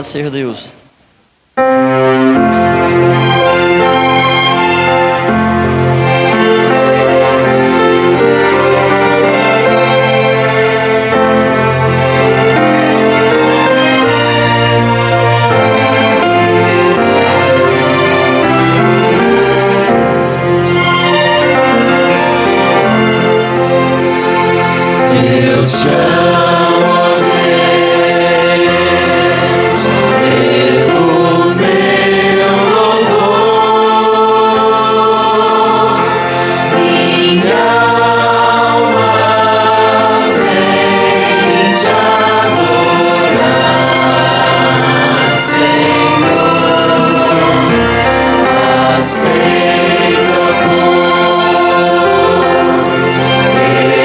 Louvado seja Deus. Eu te amo, Deus, o meu louvor, minha alma vem te adorar, Senhor, aceita, pois,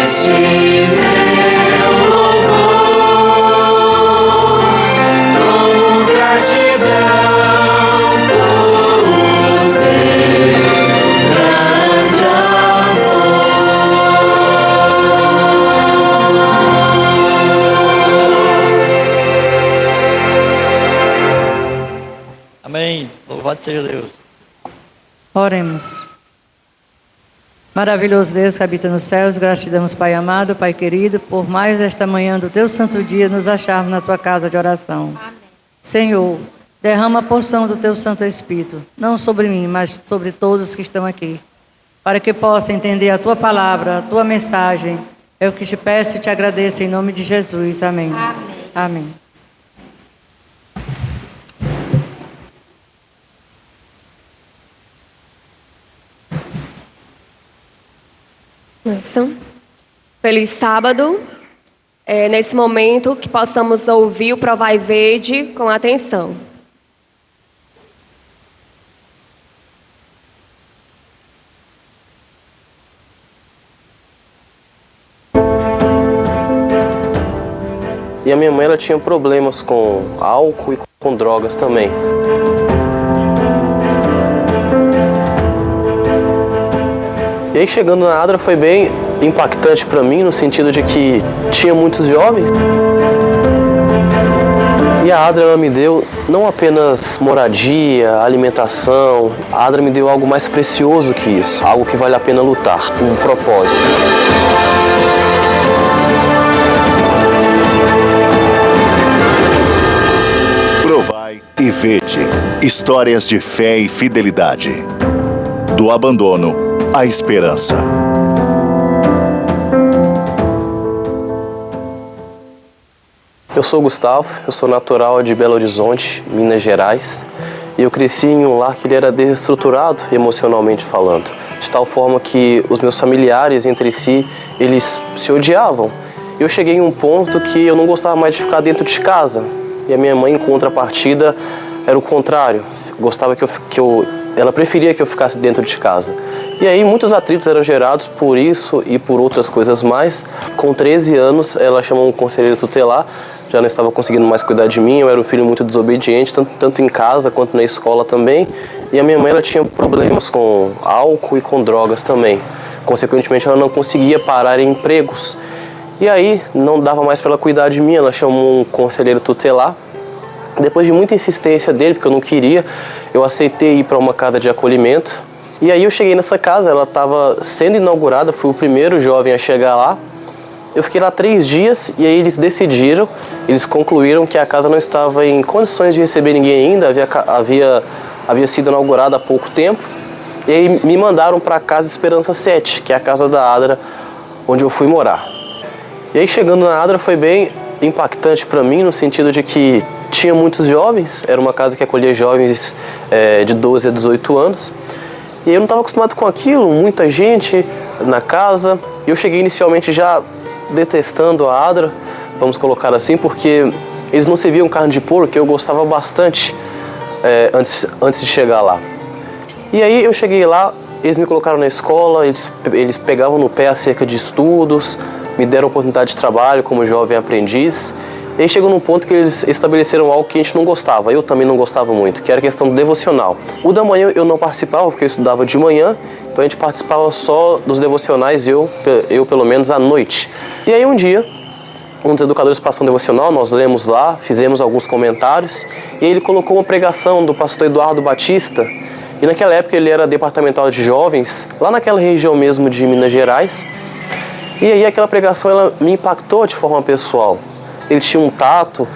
este meu louvor, como gratidão por teu grande amor. Amém. Louvado seja Deus. Oremos. Maravilhoso Deus que habita nos céus, graças te damos, Pai amado, Pai querido, por mais esta manhã do teu santo dia nos acharmos na tua casa de oração. Amém. Senhor, derrama a porção do teu Santo Espírito, não sobre mim, mas sobre todos que estão aqui, para que possa entender a tua palavra, a tua mensagem. É o que te peço e te agradeço em nome de Jesus. Amém. Amém. Amém. Feliz sábado. Nesse momento que possamos ouvir o Provai Verde com atenção. E a minha mãe, ela tinha problemas com álcool e com drogas também. E aí, chegando na Adra, foi bem impactante para mim, no sentido de que tinha muitos jovens. E a Adra, ela me deu não apenas moradia, alimentação. A Adra me deu algo mais precioso que isso, algo que vale a pena lutar, um propósito. Provai e vede histórias de fé e fidelidade, do abandono à esperança. Eu sou o Gustavo, eu sou natural de Belo Horizonte, Minas Gerais, e eu cresci em um lar que ele era desestruturado emocionalmente falando, de tal forma que os meus familiares entre si, eles se odiavam. Eu cheguei em um ponto que eu não gostava mais de ficar dentro de casa, e a minha mãe, em contrapartida, era o contrário, gostava ela preferia que eu ficasse dentro de casa. E aí muitos atritos eram gerados por isso e por outras coisas mais. Com 13 anos, ela chamou um conselheiro tutelar, já não estava conseguindo mais cuidar de mim, eu era um filho muito desobediente, tanto em casa quanto na escola também. E a minha mãe, ela tinha problemas com álcool e com drogas também. Consequentemente, ela não conseguia parar em empregos. E aí, não dava mais para ela cuidar de mim, ela chamou um conselheiro tutelar. Depois de muita insistência dele, porque eu não queria, eu aceitei ir para uma casa de acolhimento. E aí eu cheguei nessa casa, ela estava sendo inaugurada, fui o primeiro jovem a chegar lá. Eu fiquei lá 3 dias e aí eles concluíram que a casa não estava em condições de receber ninguém ainda, havia sido inaugurada há pouco tempo. E aí me mandaram para a Casa Esperança 7, que é a casa da Adra, onde eu fui morar. E aí, chegando na Adra, foi bem impactante para mim, no sentido de que tinha muitos jovens, era uma casa que acolhia jovens de 12 a 18 anos. E eu não estava acostumado com aquilo, muita gente na casa. Eu cheguei inicialmente já detestando a Adra, vamos colocar assim, porque eles não serviam carne de porco, que eu gostava bastante antes de chegar lá. E aí eu cheguei lá, eles me colocaram na escola, eles pegavam no pé acerca de estudos, me deram oportunidade de trabalho como jovem aprendiz. E aí chegou num ponto que eles estabeleceram algo que a gente não gostava, eu também não gostava muito, que era a questão do devocional. O da manhã eu não participava, porque eu estudava de manhã, então a gente participava só dos devocionais, eu pelo menos à noite. E aí um dia, um dos educadores passou um devocional, nós lemos lá, fizemos alguns comentários, e ele colocou uma pregação do pastor Eduardo Batista, e naquela época ele era departamental de jovens, lá naquela região mesmo de Minas Gerais, e aí aquela pregação ela me impactou de forma pessoal. Ele tinha um tato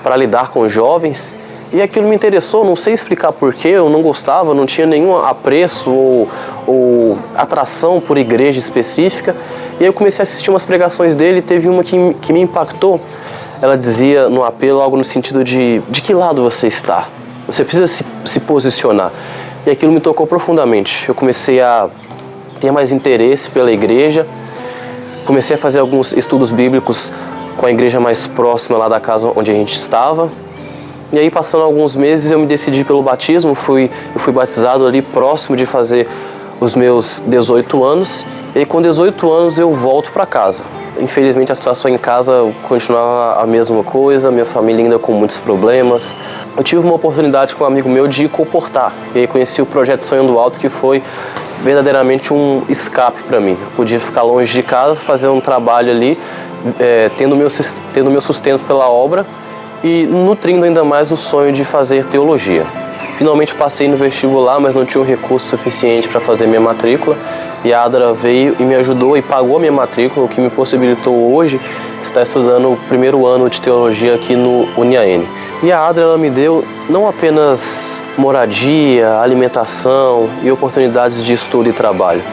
para lidar com jovens, e aquilo me interessou, não sei explicar porquê, eu não gostava, não tinha nenhum apreço ou atração por igreja específica. E aí eu comecei a assistir umas pregações dele e teve uma que me impactou. Ela dizia no apelo algo no sentido de que lado você está? Você precisa se posicionar. E aquilo me tocou profundamente. Eu comecei a ter mais interesse pela igreja, comecei a fazer alguns estudos bíblicos com a igreja mais próxima lá da casa onde a gente estava. E aí, passando alguns meses, eu me decidi pelo batismo, eu fui batizado ali próximo de fazer os meus 18 anos. E aí, com 18 anos, eu volto para casa. Infelizmente, a situação em casa continuava a mesma coisa, minha família ainda com muitos problemas. Eu tive uma oportunidade com um amigo meu de comportar. E aí conheci o Projeto Sonho do Alto, que foi verdadeiramente um escape para mim. Eu podia ficar longe de casa, fazer um trabalho ali, tendo meu sustento pela obra e nutrindo ainda mais o sonho de fazer teologia. Finalmente passei no vestibular, mas não tinha um recurso suficiente para fazer minha matrícula. E a Adra veio e me ajudou e pagou a minha matrícula, o que me possibilitou hoje estar estudando o primeiro ano de teologia aqui no UniAN. E a Adra ela me deu não apenas moradia, alimentação e oportunidades de estudo e trabalho.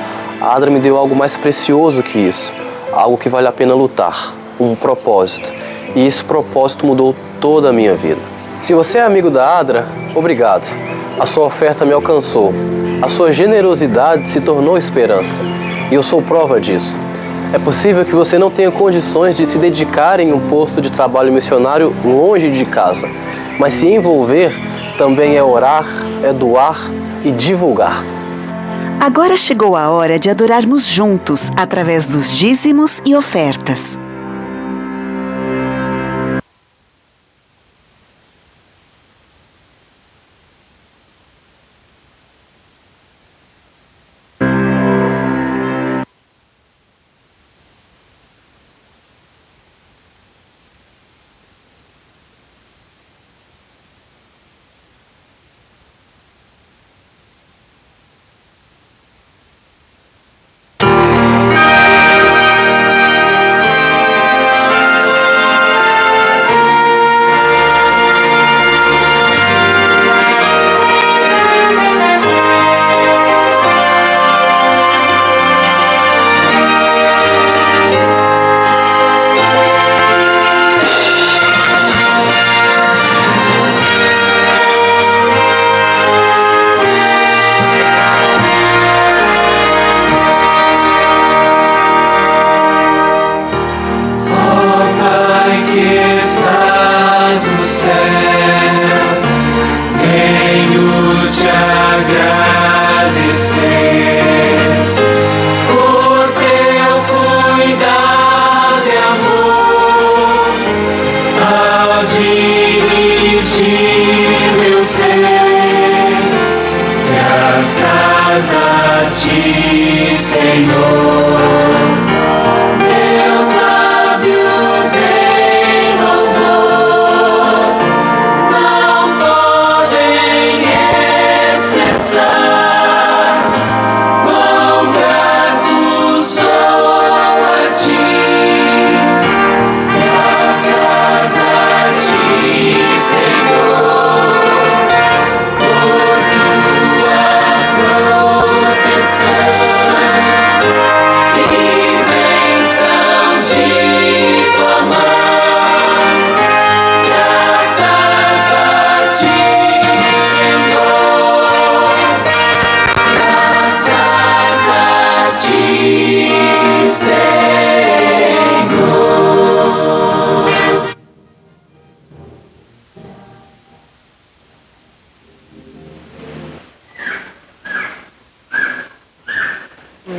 A Adra me deu algo mais precioso que isso, algo que vale a pena lutar, um propósito. E esse propósito mudou toda a minha vida. Se você é amigo da Adra, obrigado. A sua oferta me alcançou. A sua generosidade se tornou esperança. E eu sou prova disso. É possível que você não tenha condições de se dedicar em um posto de trabalho missionário longe de casa. Mas se envolver também é orar, é doar e divulgar. Agora chegou a hora de adorarmos juntos através dos dízimos e ofertas.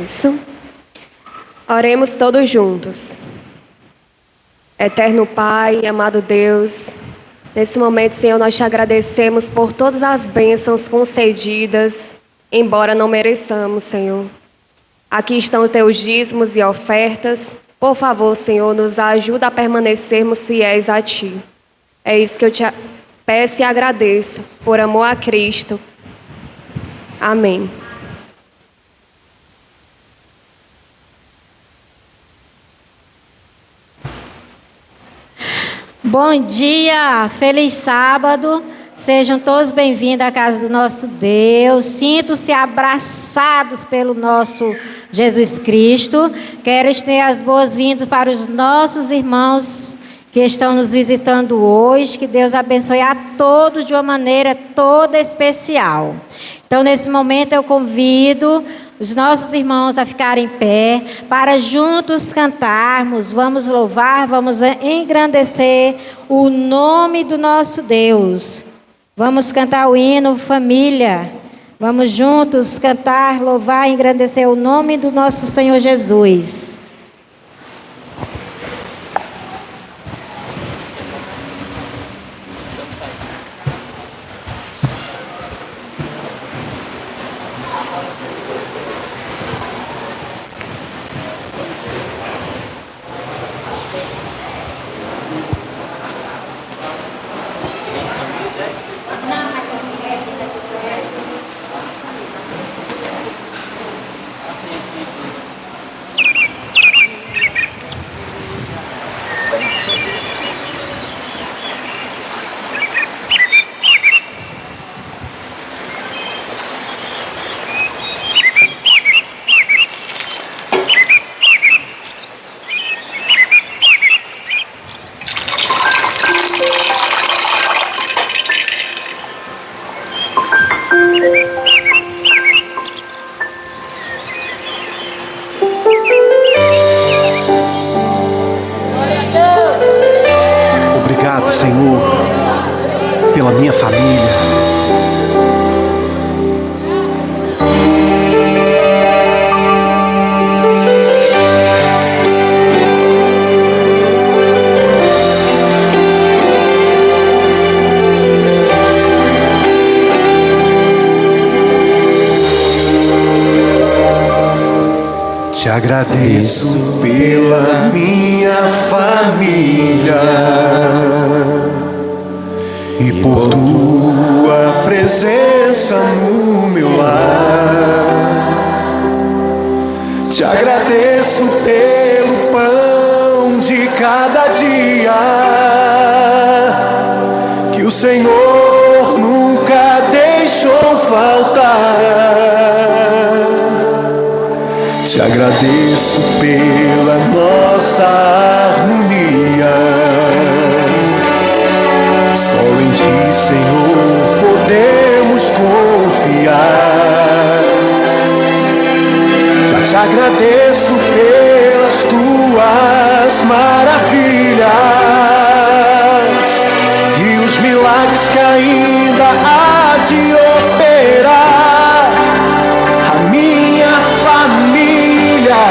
Isso. Oremos todos juntos. Eterno Pai, amado Deus, nesse momento, Senhor, nós te agradecemos por todas as bênçãos concedidas, embora não mereçamos, Senhor. Aqui estão os teus dízimos e ofertas, Por favor, Senhor, nos ajuda a permanecermos fiéis a Ti. É isso que eu te peço e agradeço, por amor a Cristo. Amém. Bom dia, feliz sábado. Sejam todos bem-vindos à casa do nosso Deus. Sintam-se abraçados pelo nosso Jesus Cristo. Quero estender as boas-vindas para os nossos irmãos que estão nos visitando hoje. Que Deus abençoe a todos de uma maneira toda especial. Então, nesse momento, eu convido os nossos irmãos a ficarem em pé para juntos cantarmos. Vamos louvar, vamos engrandecer o nome do nosso Deus. Vamos cantar o hino Família. Vamos juntos cantar, louvar e engrandecer o nome do nosso Senhor Jesus. Obrigado, Senhor, pela minha família. Te agradeço pela minha família e por tua presença no meu lar. Te agradeço pelo pão de cada dia que o Senhor nunca deixou faltar. Te agradeço pela nossa harmonia. Só em Ti, Senhor, podemos confiar. Já te agradeço pelas Tuas maravilhas e os milagres que ainda há de operar. A minha família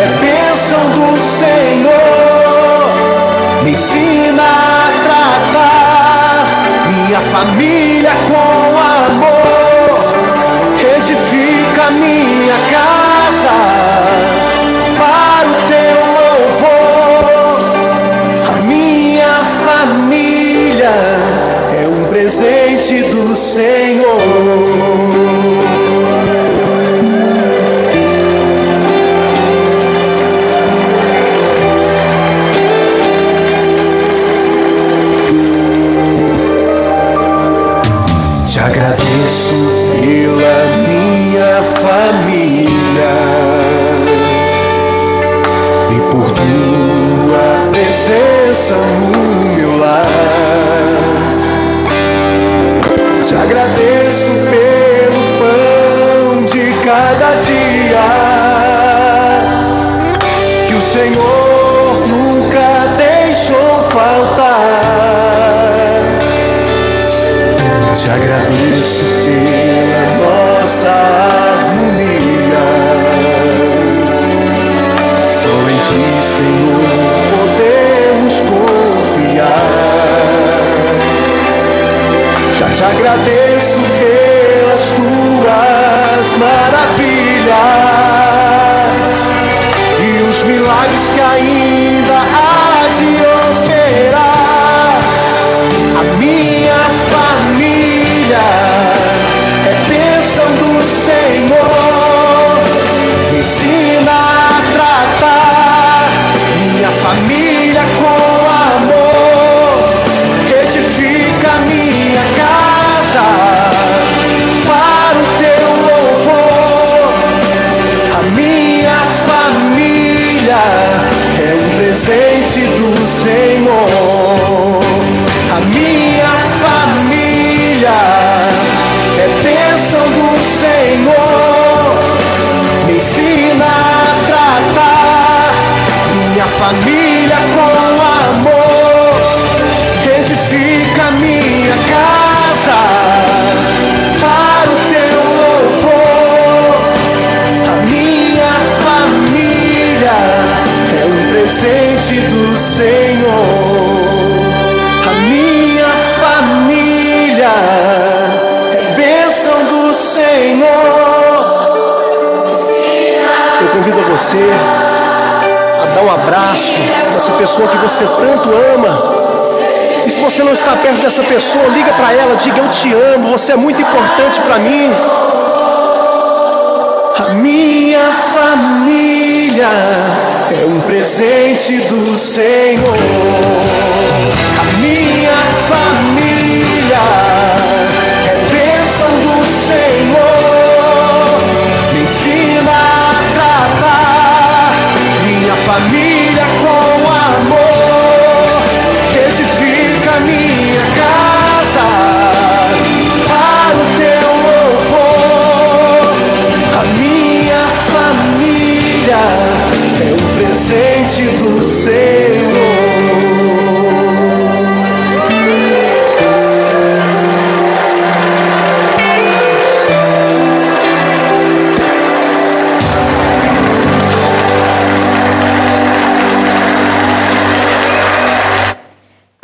é bênção do Senhor. Me ensina a tratar minha família com amor. Edifica minha casa para o Teu louvor. A minha família é um presente do Senhor. Te agradeço pela minha família e por Tua presença no meu lar. Te agradeço pelo pão de cada dia que o Senhor nunca deixou faltar. Te agradeço pela nossa harmonia. Só em Ti, Senhor, podemos confiar. Já te agradeço pelas Tuas maravilhas e os os milagres que ainda há de operar. A minha família é bênção do Senhor. Me ensina a tratar minha família com amor. Edifica minha casa para o teu louvor. A minha família é um presente do Senhor. A minha família é bênção do Senhor. Me ensina a tratar minha família com amor. Edifica minha casa para o teu louvor. A minha família é um presente do Senhor. A minha família é bênção do Senhor. Eu convido você a dar um abraço nessa pessoa que você tanto ama. E se você não está perto dessa pessoa, liga para ela, diga: eu te amo, você é muito importante para mim. A minha família é um presente do Senhor. A minha família é bênção do Senhor. Me ensina a tratar minha família com amor. Edifica minha casa para o teu louvor. A minha família é um presente do Senhor.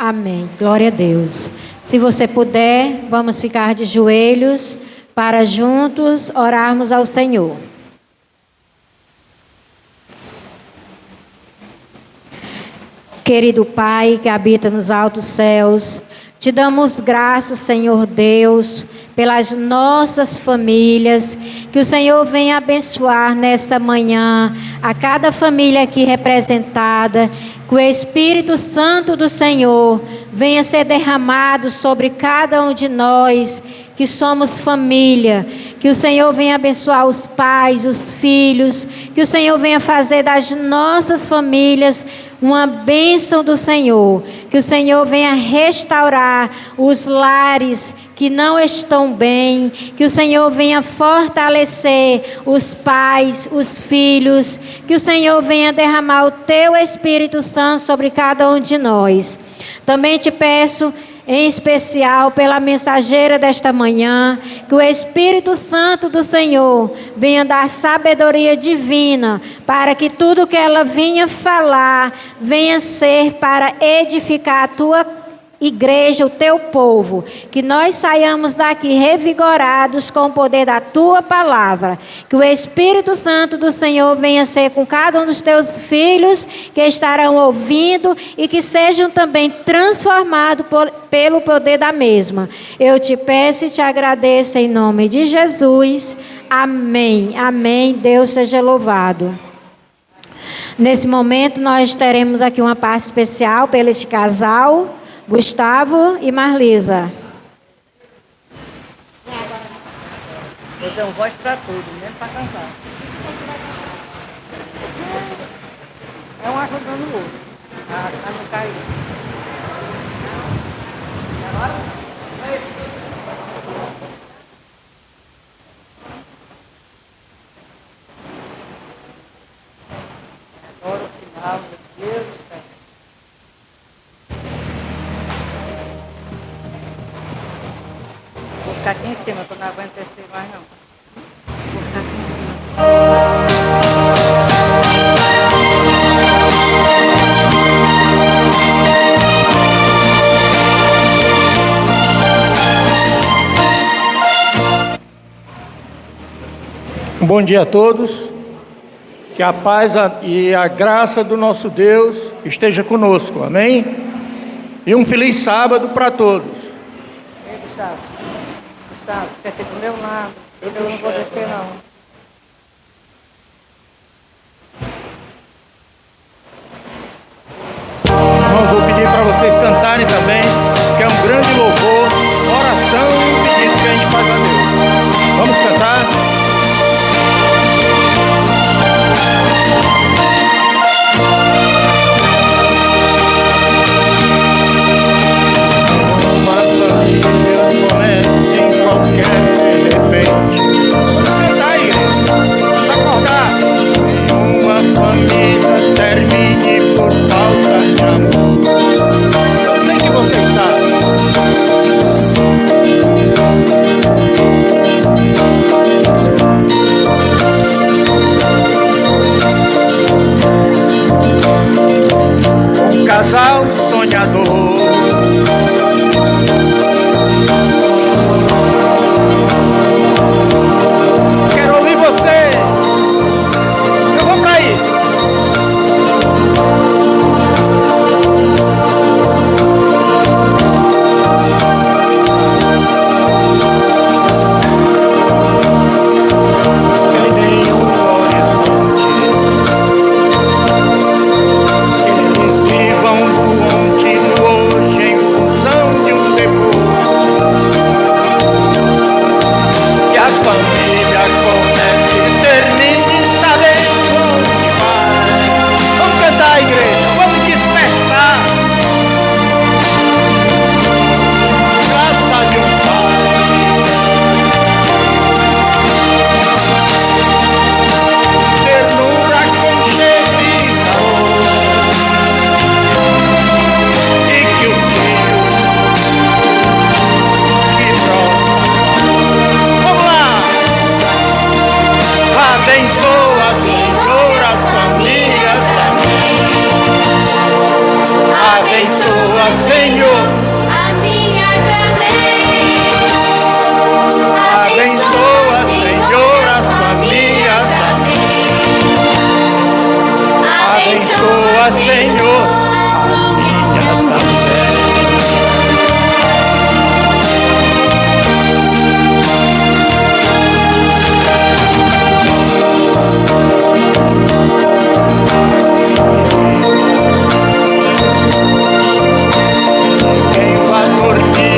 Amém. Glória a Deus. Se você puder, vamos ficar de joelhos para juntos orarmos ao Senhor. Querido Pai que habita nos altos céus, te damos graças, Senhor Deus, pelas nossas famílias, que o Senhor venha abençoar nessa manhã a cada família aqui representada, que o Espírito Santo do Senhor venha ser derramado sobre cada um de nós, que somos família, que o Senhor venha abençoar os pais, os filhos, que o Senhor venha fazer das nossas famílias uma bênção do Senhor, que o Senhor venha restaurar os lares que não estão bem, que o Senhor venha fortalecer os pais, os filhos, que o Senhor venha derramar o teu Espírito Santo sobre cada um de nós. Também te peço, em especial pela mensageira desta manhã, que o Espírito Santo do Senhor venha dar sabedoria divina, para que tudo que ela vinha falar, venha ser para edificar a tua igreja, o teu povo, que nós saiamos daqui revigorados com o poder da tua palavra, que o Espírito Santo do Senhor venha ser com cada um dos teus filhos que estarão ouvindo e que sejam também transformados pelo poder da mesma. Eu te peço e te agradeço em nome de Jesus. Amém. Amém. Deus seja louvado. Nesse momento nós teremos aqui uma parte especial pelo este casal, Gustavo e Marlisa. Eu tenho voz para tudo, mesmo para cantar. É um ajudando o outro, a não cair. Agora? Agora o final, meu Deus do céu. Vou ficar aqui em cima, que eu não aguento descer mais não. Vou ficar aqui em cima. Bom dia a todos. Que a paz e a graça do nosso Deus esteja conosco, amém? E um feliz sábado para todos. Ei, Gustavo, fica aqui do meu lado. Eu não vou descer, não. Irmãos, vou pedir para vocês cantarem também, que é um grande louvor, oração e um pedido que a gente faz a Deus. Vamos cantar? Comece em qualquer de repente. Vamos cantar aí, vamos acordar. Uma família termine por falta de amor. Eu sei que vocês sabem. Um casal sonhador. Quero ouvir você. Eu vou cair. Ele tem horizonte. Eles vivam do ontem no hoje em função de um depois. Que a família comece e termine sabendo onde vai. Vamos cantar, igreja, vamos despertar. Graça de um pai. Ternura com cheiro de calor. E que os filhos que brotam. Vamos lá! Abençoa, Senhor, as famílias, amém. Abençoa, Senhor, A minha também. abençoa, Senhor, as famílias, abençoa, Senhor, a minha também. Tem valor de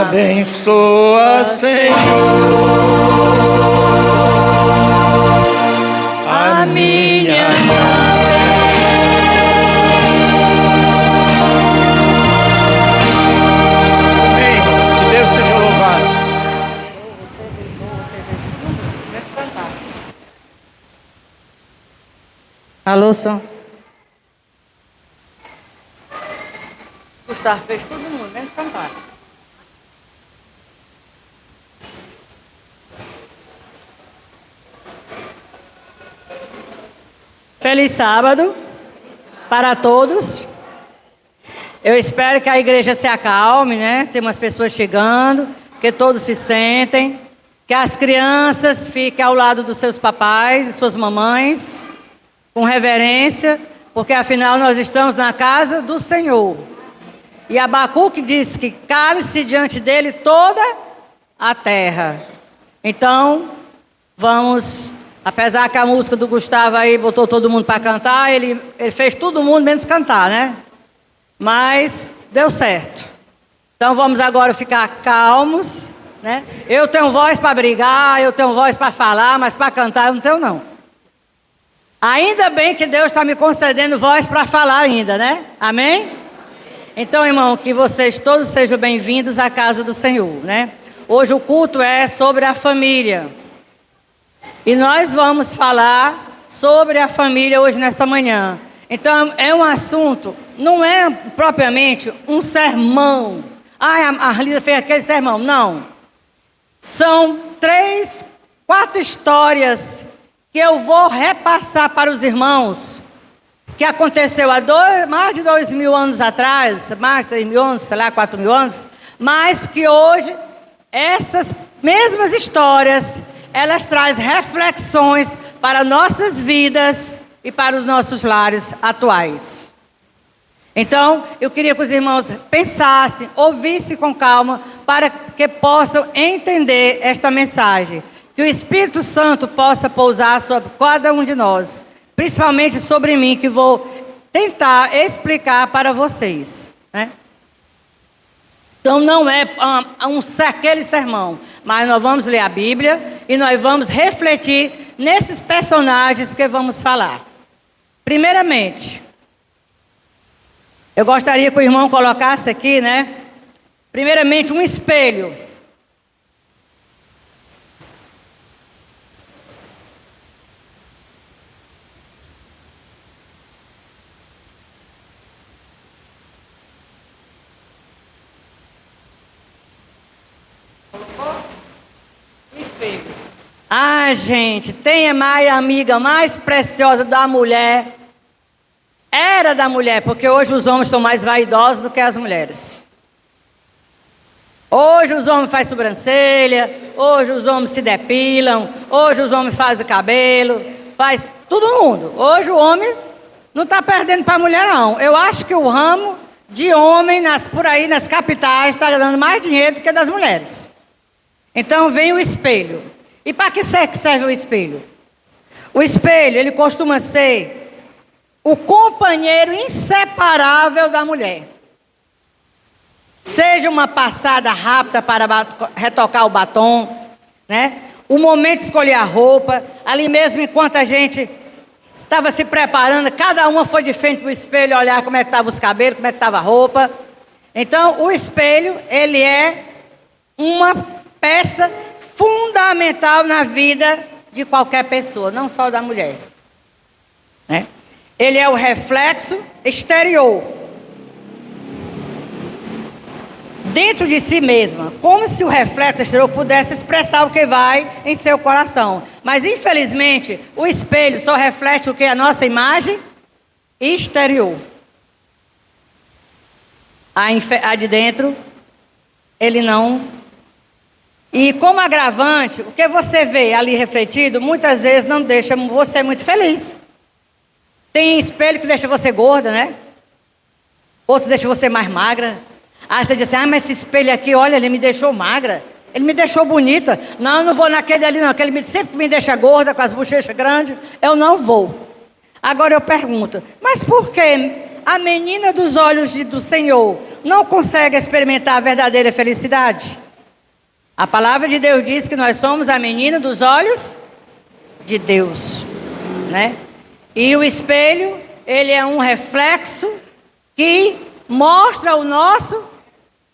Abençoa, Senhor, a minha Alô, som. Gustavo fez todo mundo, menos cantar. Feliz sábado para todos. Eu espero que a igreja se acalme, né? Tem umas pessoas chegando, que todos se sentem, que as crianças fiquem ao lado dos seus papais e suas mamães, com reverência, porque afinal nós estamos na casa do Senhor. E Abacuque diz que cale-se diante dele toda a terra. Então, vamos, apesar que a música do Gustavo aí botou todo mundo para cantar, ele fez todo mundo menos cantar, né? Mas deu certo. Então vamos agora ficar calmos, né? Eu tenho voz para brigar, eu tenho voz para falar, mas para cantar eu não tenho não. Ainda bem que Deus está me concedendo voz para falar ainda, né? Amém? Então, irmão, que vocês todos sejam bem-vindos à casa do Senhor, né? Hoje o culto é sobre a família. E nós vamos falar sobre a família hoje nessa manhã. Então, é um assunto, não é propriamente um sermão. Ah, a Lisa fez aquele sermão. Não. São 3, 4 histórias que eu vou repassar para os irmãos, que aconteceu há mais de 2.000 anos atrás, mais de 3.000 anos, sei lá, 4.000 anos, mas que hoje, essas mesmas histórias, elas trazem reflexões para nossas vidas e para os nossos lares atuais. Então, eu queria que os irmãos pensassem, ouvissem com calma, para que possam entender esta mensagem. Que o Espírito Santo possa pousar sobre cada um de nós, principalmente sobre mim, que vou tentar explicar para vocês, né? Então não é aquele sermão, mas nós vamos ler a Bíblia e nós vamos refletir nesses personagens que vamos falar. Primeiramente, eu gostaria que o irmão colocasse aqui, né? Primeiramente, um espelho. Ah, gente, tem mais amiga mais preciosa da mulher. Era da mulher, porque hoje os homens são mais vaidosos do que as mulheres. Hoje os homens fazem sobrancelha, hoje os homens se depilam, hoje os homens fazem cabelo, faz todo mundo. Hoje o homem não está perdendo para a mulher, não. Eu acho que o ramo de homem por aí nas capitais está dando mais dinheiro do que das mulheres. Então vem o espelho. E para que serve o espelho? O espelho, ele costuma ser o companheiro inseparável da mulher. Seja uma passada rápida para retocar o batom, né? O momento de escolher a roupa, ali mesmo enquanto a gente estava se preparando, cada uma foi de frente para o espelho olhar como é que estavam os cabelos, como é que estava a roupa. Então, o espelho, ele é uma peça fundamental na vida de qualquer pessoa, não só da mulher, né? Ele é o reflexo exterior dentro de si mesma, como se o reflexo exterior pudesse expressar o que vai em seu coração. Mas infelizmente o espelho só reflete o que? A nossa imagem exterior. A de dentro ele não. E como agravante, o que você vê ali refletido, muitas vezes não deixa você muito feliz. Tem espelho que deixa você gorda, né? Outros deixa você mais magra. Aí você diz assim, mas esse espelho aqui, olha, ele me deixou magra. Ele me deixou bonita. Não, eu não vou naquele ali não, aquele sempre me deixa gorda, com as bochechas grandes. Eu não vou. Agora eu pergunto, mas por que a menina dos olhos do Senhor não consegue experimentar a verdadeira felicidade? A palavra de Deus diz que nós somos a menina dos olhos de Deus, né? E o espelho, ele é um reflexo que mostra o nosso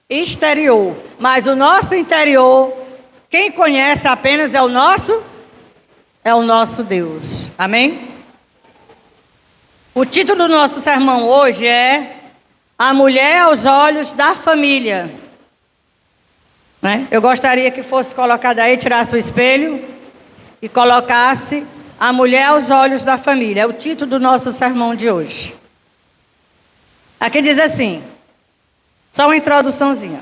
exterior. Mas o nosso interior, quem conhece apenas é o nosso Deus. Amém? O título do nosso sermão hoje é A Mulher aos Olhos da Família. Né? Eu gostaria que fosse colocado aí, tirasse o espelho e colocasse A Mulher aos Olhos da Família. É o título do nosso sermão de hoje. Aqui diz assim, só uma introduçãozinha.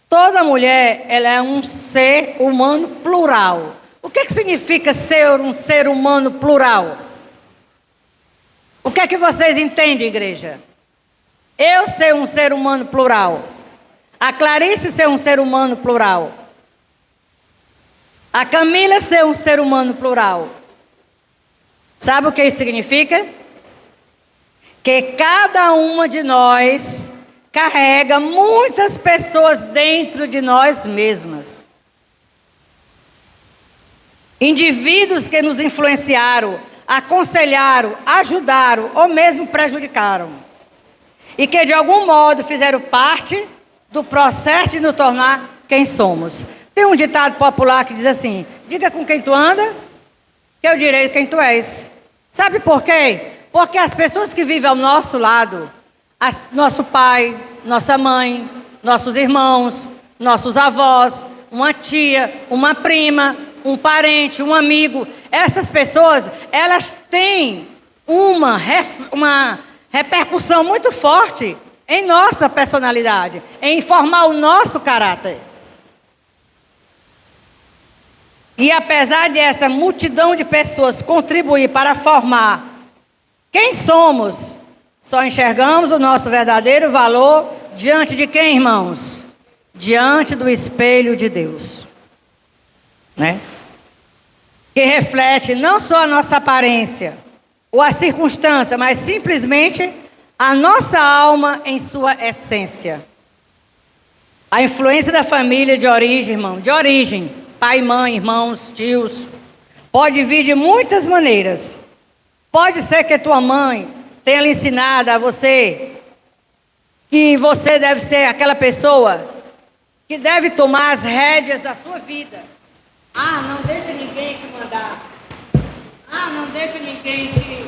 Toda mulher, ela é um ser humano plural. O que significa ser um ser humano plural? O que é que vocês entendem, igreja? Eu ser um ser humano plural. A Clarice ser um ser humano plural. A Camila ser um ser humano plural. Sabe o que isso significa? Que cada uma de nós carrega muitas pessoas dentro de nós mesmas. Indivíduos que nos influenciaram, aconselharam, ajudaram ou mesmo prejudicaram. E que de algum modo fizeram parte do processo de nos tornar quem somos. Tem um ditado popular que diz assim, diga com quem tu anda, que eu direi quem tu és. Sabe por quê? Porque as pessoas que vivem ao nosso lado, nosso pai, nossa mãe, nossos irmãos, nossos avós, uma tia, uma prima, um parente, um amigo, essas pessoas, elas têm uma repercussão muito forte em nossa personalidade, em formar o nosso caráter. E apesar de essa multidão de pessoas contribuir para formar quem somos, só enxergamos o nosso verdadeiro valor diante de quem, irmãos? Diante do espelho de Deus. Né? Que reflete não só a nossa aparência ou a circunstância, mas simplesmente a nossa alma em sua essência. A influência da família de origem, irmão, de origem, pai, mãe, irmãos, tios, pode vir de muitas maneiras. Pode ser que a tua mãe tenha lhe ensinado a você que você deve ser aquela pessoa que deve tomar as rédeas da sua vida. Ah, não deixa ninguém te mandar. Ah, não deixa ninguém te...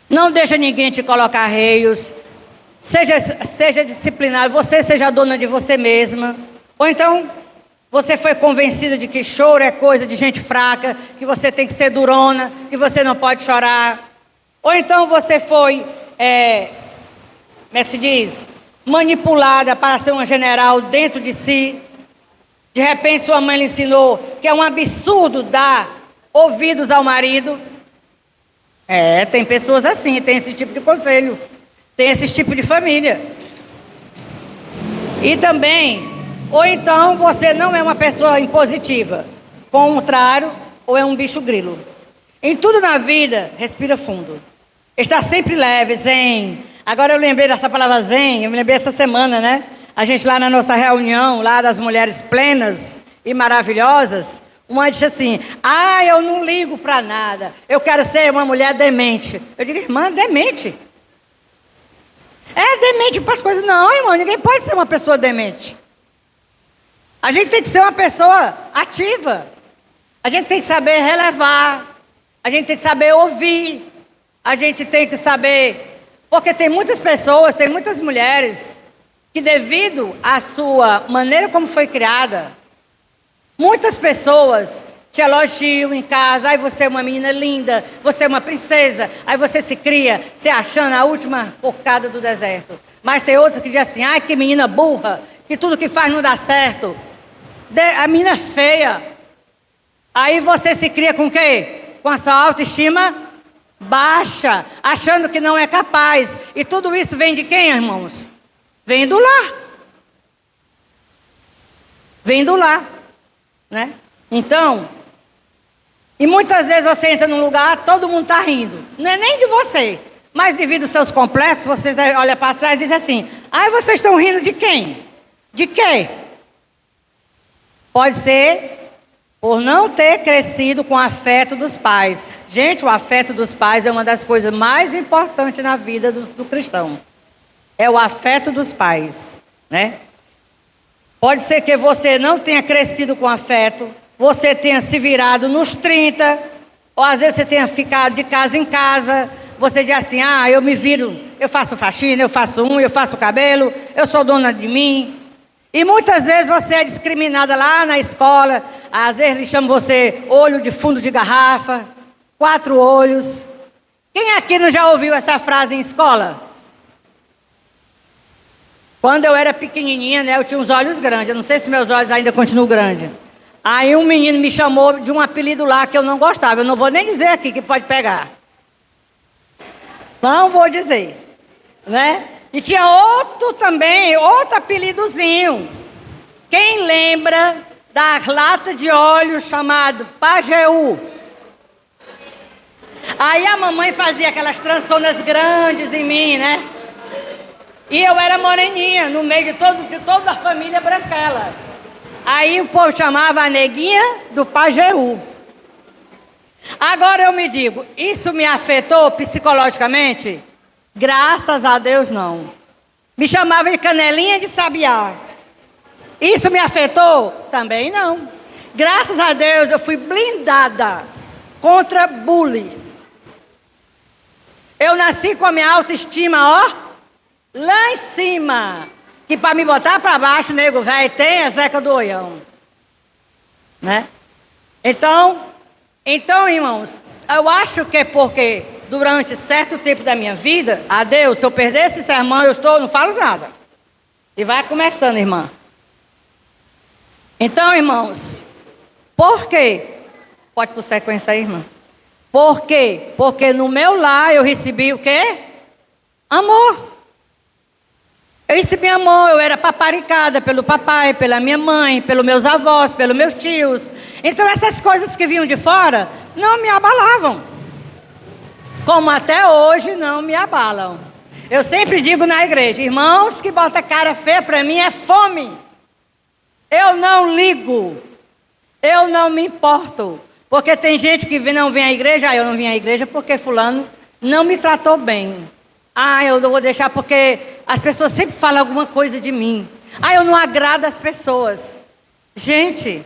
Não deixa ninguém te colocar reios. Seja disciplinado, você seja dona de você mesma. Ou então, você foi convencida de que choro é coisa de gente fraca, que você tem que ser durona, que você não pode chorar. Ou então você foi, como é que se diz? Manipulada para ser uma general dentro de si. De repente sua mãe lhe ensinou que é um absurdo dar ouvidos ao marido. Tem pessoas assim, tem esse tipo de conselho. Tem esse tipo de família. E também, ou então você não é uma pessoa impositiva. Contrário, ou é um bicho grilo. Em tudo na vida, respira fundo. Está sempre leve, zen. Agora eu lembrei dessa palavra zen, eu me lembrei essa semana, né? A gente lá na nossa reunião, lá das mulheres plenas e maravilhosas, uma disse assim, eu não ligo para nada, eu quero ser uma mulher demente. Eu digo, irmã, demente? Demente para as coisas. Não, irmão, ninguém pode ser uma pessoa demente. A gente tem que ser uma pessoa ativa. A gente tem que saber relevar. A gente tem que saber ouvir. A gente tem que saber... Porque tem muitas pessoas, tem muitas mulheres que devido à sua maneira como foi criada, muitas pessoas te elogiam em casa, você é uma menina linda, você é uma princesa, aí você se cria, se achando a última porcada do deserto. Mas tem outras que dizem assim, que menina burra, que tudo que faz não dá certo. A menina é feia. Aí você se cria com o quê? Com a sua autoestima baixa, achando que não é capaz. E tudo isso vem de quem, irmãos? Vem do lar. Vem do lar, né? Então, e muitas vezes você entra num lugar, todo mundo está rindo. Não é nem de você, mas devido aos seus complexos, você olha para trás e diz assim, vocês estão rindo de quem? De quê? Pode ser por não ter crescido com o afeto dos pais. Gente, o afeto dos pais é uma das coisas mais importantes na vida do cristão. É o afeto dos pais. né? Pode ser que você não tenha crescido com afeto, você tenha se virado nos 30, ou às vezes você tenha ficado de casa em casa, você diz assim, eu me viro, eu faço faxina, eu faço unha, eu faço cabelo, eu sou dona de mim. E muitas vezes você é discriminada lá na escola, às vezes eles chamam você olho de fundo de garrafa, 4 olhos. Quem aqui não já ouviu essa frase em escola? Quando eu era pequenininha, né, eu tinha uns olhos grandes, eu não sei se meus olhos ainda continuam grandes. Aí um menino me chamou de um apelido lá que eu não gostava, eu não vou nem dizer aqui que pode pegar. Não vou dizer, né? E tinha outro também, outro apelidozinho. Quem lembra da lata de óleo chamado Pajeú? Aí a mamãe fazia aquelas trançonas grandes em mim, né? E eu era moreninha, no meio de toda a família branquela. Aí o povo chamava a neguinha do Pajeú. Agora eu me digo, isso me afetou psicologicamente? Graças a Deus não. Me chamava de canelinha de sabiá. Isso me afetou? Também não. Graças a Deus eu fui blindada contra bullying. Eu nasci com a minha autoestima, lá em cima. Que para me botar para baixo, nego velho, tem a Zeca do Oião. Né? Então, irmãos, eu acho que é porque durante certo tempo da minha vida, a Deus, se eu perder esse sermão, não falo nada. E vai começando, irmã. Então, irmãos, por quê? Pode por sequência aí, irmã. Por quê? Porque no meu lar eu recebi o quê? Amor. Eu recebi amor, eu era paparicada pelo papai, pela minha mãe, pelos meus avós, pelos meus tios. Então essas coisas que vinham de fora não me abalavam. Como até hoje não me abalam. Eu sempre digo na igreja, irmãos, que bota cara feia para mim é fome. Eu não ligo. Eu não me importo. Porque tem gente que não vem à igreja, eu não vim à igreja porque fulano não me tratou bem. Eu não vou deixar porque as pessoas sempre falam alguma coisa de mim. Eu não agrado as pessoas. Gente,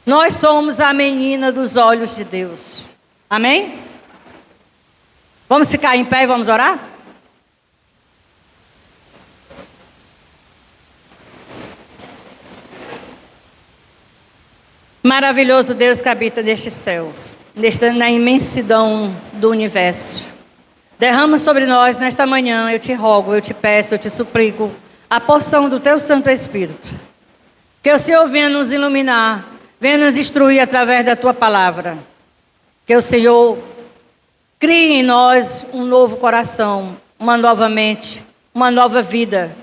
nós somos a menina dos olhos de Deus. Amém? Vamos ficar em pé e vamos orar? Maravilhoso Deus que habita neste céu, na imensidão do universo. Derrama sobre nós nesta manhã, eu te rogo, eu te peço, eu te suplico, a porção do teu Santo Espírito. Que o Senhor venha nos iluminar, venha nos instruir através da tua palavra. Que o Senhor crie em nós um novo coração, uma nova mente, uma nova vida.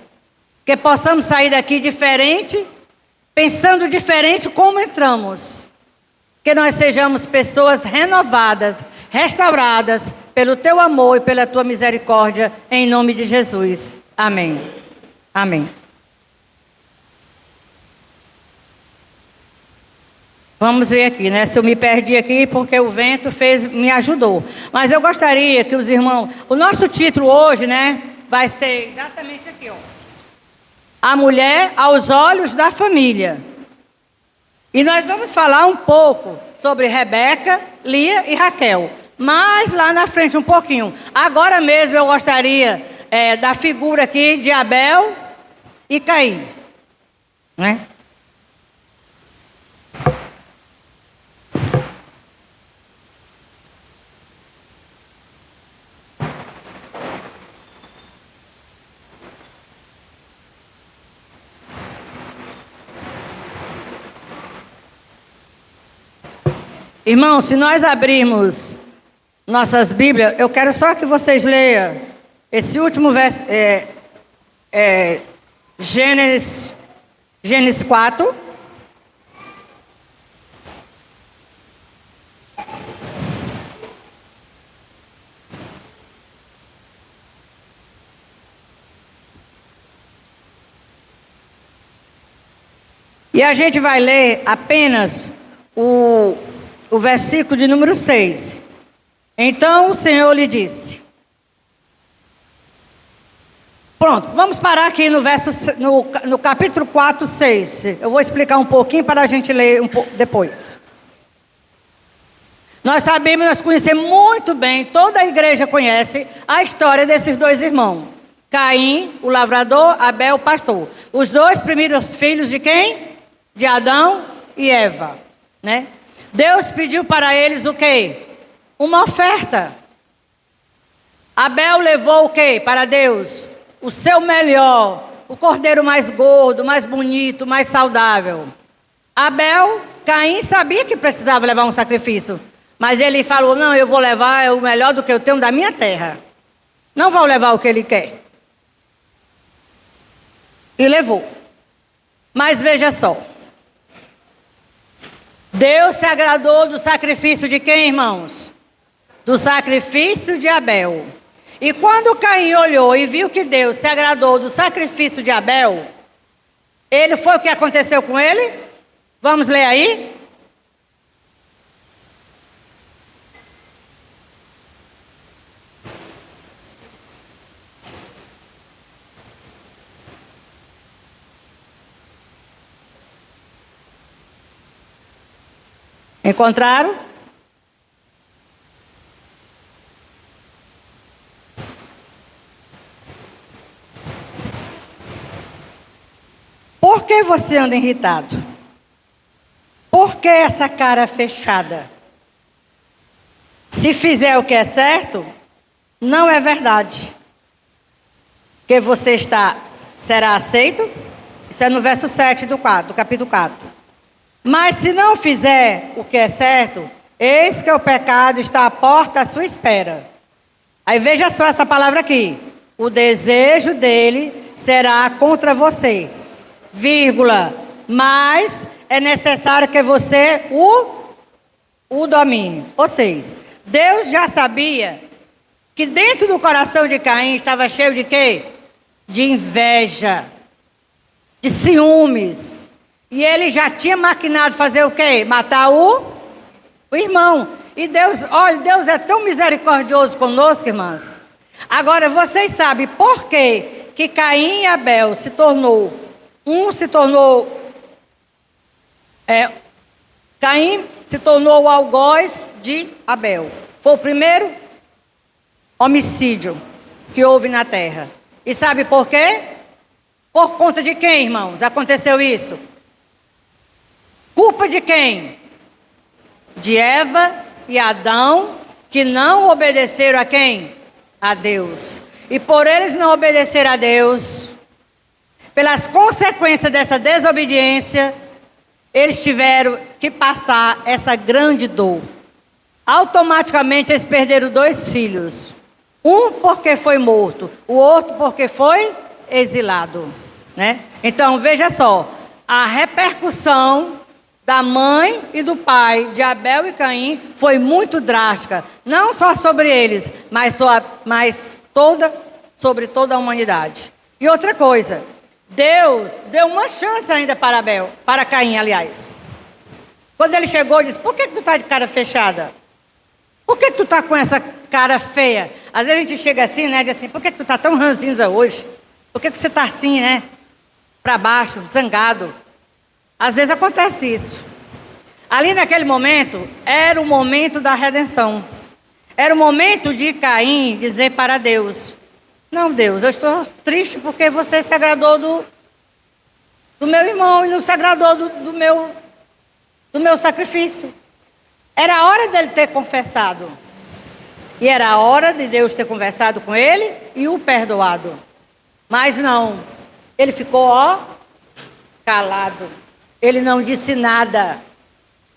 Que possamos sair daqui diferente, pensando diferente como entramos. Que nós sejamos pessoas renovadas, restauradas pelo teu amor e pela tua misericórdia, em nome de Jesus. Amém. Amém. Vamos ver aqui, né? Se eu me perdi aqui, porque o vento me ajudou. Mas eu gostaria que os irmãos... O nosso título hoje, né? Vai ser exatamente aqui, A mulher aos olhos da família. E nós vamos falar um pouco sobre Rebeca, Lia e Raquel. Mas lá na frente um pouquinho. Agora mesmo eu gostaria da figura aqui de Abel e Caim. Né? Irmãos, se nós abrirmos nossas Bíblias, eu quero só que vocês leiam esse último verso, Gênesis 4. E a gente vai ler apenas o versículo de número 6. Então o Senhor lhe disse: Pronto, vamos parar aqui no capítulo 4, 6. Eu vou explicar um pouquinho para a gente ler um pouco depois. Nós sabemos, nós conhecemos muito bem, toda a igreja conhece a história desses dois irmãos. Caim, o lavrador, Abel, o pastor. Os dois primeiros filhos de quem? De Adão e Eva, né? Deus pediu para eles o quê? Uma oferta. Abel levou o quê para Deus? O seu melhor, o cordeiro mais gordo, mais bonito, mais saudável. Caim sabia que precisava levar um sacrifício, mas ele falou, não, eu vou levar o melhor do que eu tenho da minha terra. Não vou levar o que ele quer. E levou. Mas veja só. Deus se agradou do sacrifício de quem, irmãos? Do sacrifício de Abel. E quando Caim olhou e viu que Deus se agradou do sacrifício de Abel, foi o que aconteceu com ele? Vamos ler aí? Encontraram? Por que você anda irritado? Por que essa cara fechada? Se fizer o que é certo, não é verdade. Que você será aceito. Isso é no verso 7 do capítulo 4. Mas se não fizer o que é certo, eis que o pecado está à porta à sua espera. Aí veja só essa palavra aqui. O desejo dele será contra você. Mas é necessário que você o domine. Ou seja, Deus já sabia que dentro do coração de Caim estava cheio de quê? De inveja, de ciúmes. E ele já tinha maquinado fazer o quê? Matar o irmão. E Deus, olha, Deus é tão misericordioso conosco, irmãs. Agora, vocês sabem por que Caim e Abel se tornou... Caim se tornou o algoz de Abel. Foi o primeiro homicídio que houve na terra. E sabe por quê? Por conta de quem, irmãos, aconteceu isso? Culpa de quem? De Eva e Adão, que não obedeceram a quem? A Deus. E por eles não obedecer a Deus... Pelas consequências dessa desobediência, eles tiveram que passar essa grande dor. Automaticamente eles perderam 2 filhos. Um porque foi morto, o outro porque foi exilado, né? Então veja só, a repercussão da mãe e do pai de Abel e Caim foi muito drástica. Não só sobre eles, mas sobre toda a humanidade. E outra coisa... Deus deu uma chance ainda para Caim, aliás. Quando ele chegou, disse, por que tu está de cara fechada? Por que tu está com essa cara feia? Às vezes a gente chega assim, né, diz assim, por que tu está tão ranzinza hoje? Por que você está assim, né, para baixo, zangado? Às vezes acontece isso. Ali naquele momento, era o momento da redenção. Era o momento de Caim dizer para Deus... Não, Deus, eu estou triste porque você se agradou do meu irmão e não se agradou do meu sacrifício. Era a hora dele ter confessado. E era a hora de Deus ter conversado com ele e o perdoado. Mas não, ele ficou, calado. Ele não disse nada.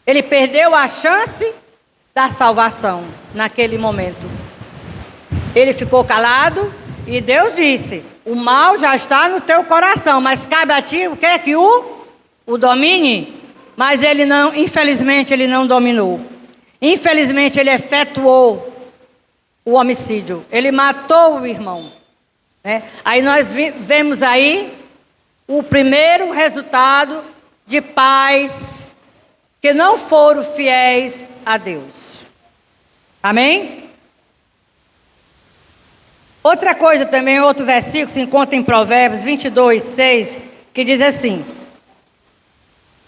Ele perdeu a chance da salvação naquele momento. Ele ficou calado. E Deus disse, o mal já está no teu coração, mas cabe a ti o que é que o domine? Mas ele não, infelizmente ele não dominou. Infelizmente ele efetuou o homicídio. Ele matou o irmão, né? Aí nós vemos aí o primeiro resultado de pais que não foram fiéis a Deus. Amém? Outra coisa também, outro versículo, se encontra em Provérbios 22, 6, que diz assim.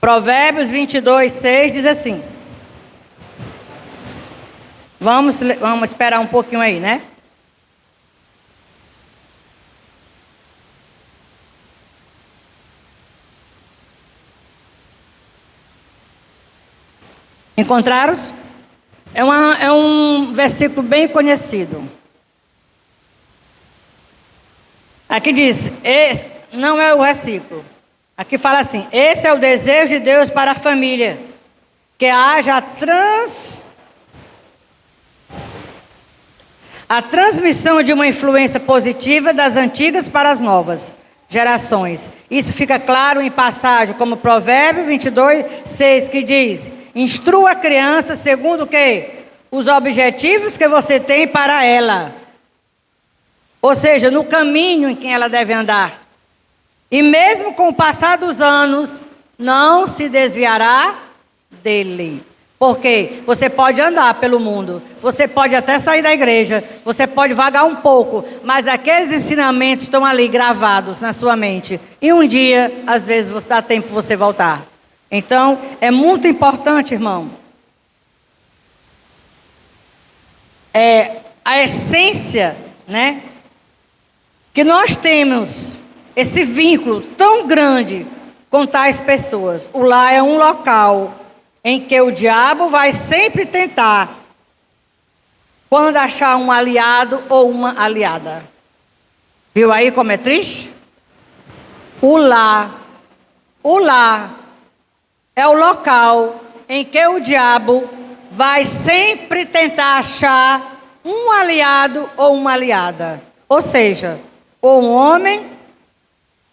Provérbios 22, 6 diz assim. Vamos esperar um pouquinho aí, né? Encontraram? É um versículo bem conhecido. Aqui diz, não é o versículo. Aqui fala assim, esse é o desejo de Deus para a família, que haja a transmissão de uma influência positiva das antigas para as novas gerações. Isso fica claro em passagem como Provérbio 22, 6, que diz, instrua a criança segundo o quê? Os objetivos que você tem para ela. Ou seja, no caminho em que ela deve andar. E mesmo com o passar dos anos, não se desviará dele. Porque você pode andar pelo mundo, você pode até sair da igreja, você pode vagar um pouco, mas aqueles ensinamentos estão ali gravados na sua mente. E um dia, às vezes, dá tempo de você voltar. Então, é muito importante, irmão. A essência, né? Que nós temos esse vínculo tão grande com tais pessoas. O lar é um local em que o diabo vai sempre tentar, quando achar um aliado ou uma aliada. Viu aí como é triste? O lar é o local em que o diabo vai sempre tentar achar um aliado ou uma aliada. Ou seja, ou um homem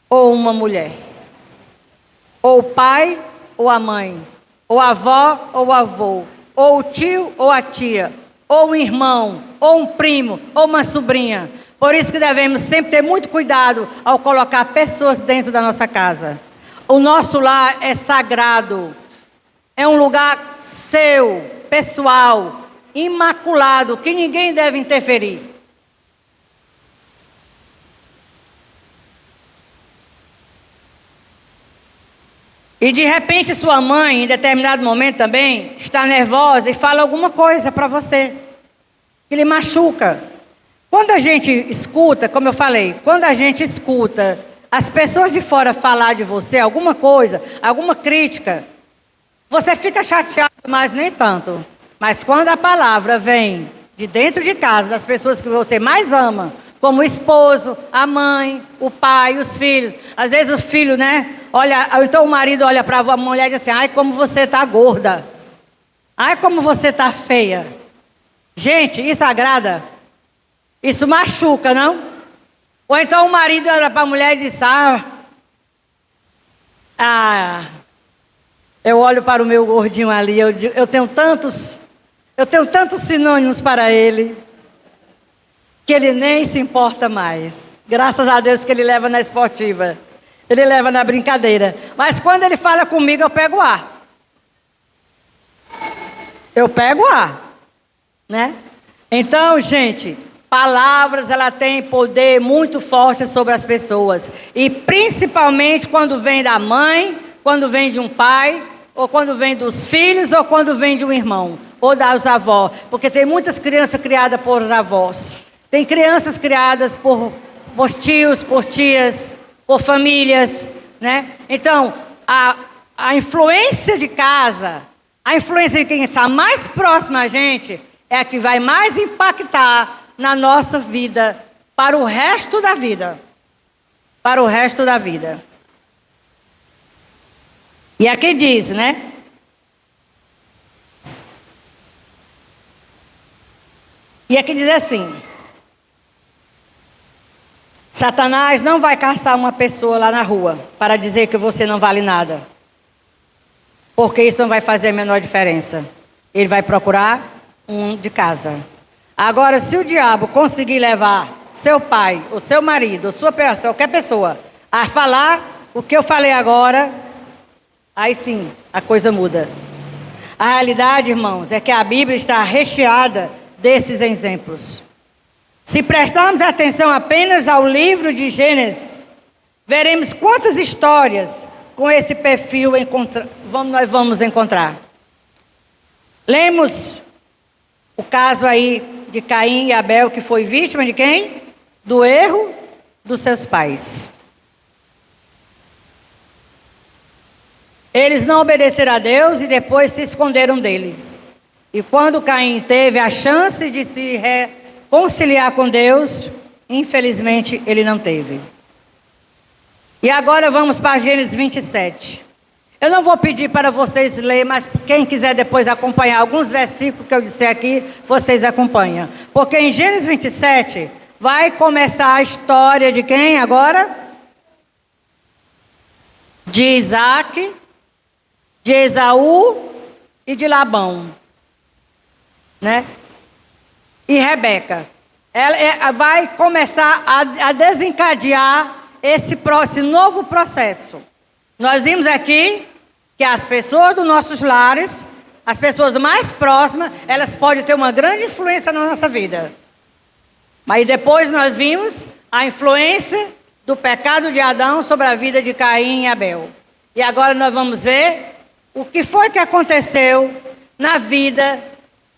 ou uma mulher. Ou o pai ou a mãe. Ou a avó ou o avô. Ou o tio ou a tia. Ou um irmão, ou um primo, ou uma sobrinha. Por isso que devemos sempre ter muito cuidado ao colocar pessoas dentro da nossa casa. O nosso lar é sagrado. É um lugar seu, pessoal, imaculado, que ninguém deve interferir. E de repente sua mãe, em determinado momento também, está nervosa e fala alguma coisa para você, que lhe machuca. Quando a gente escuta, como eu falei, quando a gente escuta as pessoas de fora falar de você alguma coisa, alguma crítica, você fica chateado, mas nem tanto. Mas quando a palavra vem de dentro de casa, das pessoas que você mais ama, como o esposo, a mãe, o pai, os filhos. Às vezes o filho, né? Olha, então o marido olha para a mulher e diz assim, ai, como você está gorda. Ai, como você está feia. Gente, isso agrada? Isso machuca, não? Ou então o marido olha para a mulher e diz, eu olho para o meu gordinho ali, eu tenho tantos sinônimos para ele, que ele nem se importa mais. Graças a Deus que ele leva na esportiva. Ele leva na brincadeira. Mas quando ele fala comigo, eu pego ar. Eu pego ar. Né? Então, gente, palavras, ela tem poder muito forte sobre as pessoas. E principalmente quando vem da mãe, quando vem de um pai, ou quando vem dos filhos, ou quando vem de um irmão, ou dos avós. Porque tem muitas crianças criadas por avós. Tem crianças criadas por tios, por tias, por famílias, né? Então, a influência de casa, a influência de quem está mais próximo a gente, é a que vai mais impactar na nossa vida, para o resto da vida. Para o resto da vida. E aqui diz, né? E aqui diz assim, Satanás não vai caçar uma pessoa lá na rua para dizer que você não vale nada. Porque isso não vai fazer a menor diferença. Ele vai procurar um de casa. Agora, se o diabo conseguir levar seu pai, o seu marido, ou qualquer pessoa, a falar o que eu falei agora, aí sim, a coisa muda. A realidade, irmãos, é que a Bíblia está recheada desses exemplos. Se prestarmos atenção apenas ao livro de Gênesis, veremos quantas histórias com esse perfil nós vamos encontrar. Lemos o caso aí de Caim e Abel, que foi vítima de quem? Do erro dos seus pais. Eles não obedeceram a Deus e depois se esconderam dele. E quando Caim teve a chance de se reconciliar com Deus, infelizmente ele não teve. E agora vamos para Gênesis 27. Eu não vou pedir para vocês lerem, mas quem quiser depois acompanhar alguns versículos que eu disser aqui, vocês acompanham. Porque em Gênesis 27 vai começar a história de quem agora? De Isaac, de Esaú e de Labão, né? E Rebeca. Ela vai começar a desencadear esse novo processo. Nós vimos aqui que as pessoas dos nossos lares, as pessoas mais próximas, elas podem ter uma grande influência na nossa vida. Mas depois nós vimos a influência do pecado de Adão sobre a vida de Caim e Abel. E agora nós vamos ver o que foi que aconteceu na vida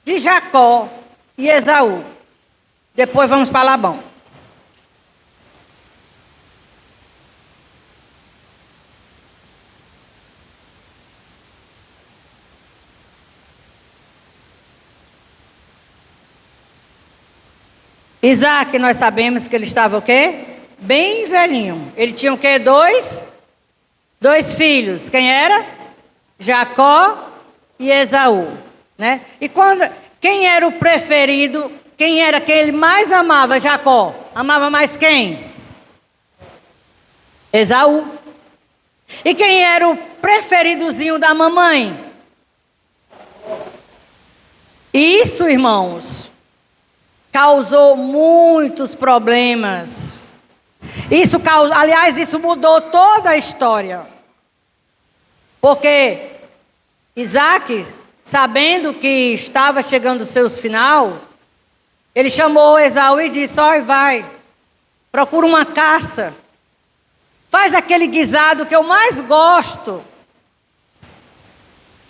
de Jacó e Esaú. Depois vamos para Labão. Isaac, nós sabemos que ele estava o quê? Bem velhinho. Ele tinha o quê? Dois filhos. Quem era? Jacó e Esaú, né? E quem era o preferido? Quem era quem ele mais amava? Jacó. Amava mais quem? Esaú. E quem era o preferidozinho da mamãe? Isso, irmãos, causou muitos problemas. Aliás, isso mudou toda a história. Porque Isaac, sabendo que estava chegando o seu final, ele chamou Esaú e disse: olha, vai, procura uma caça, faz aquele guisado que eu mais gosto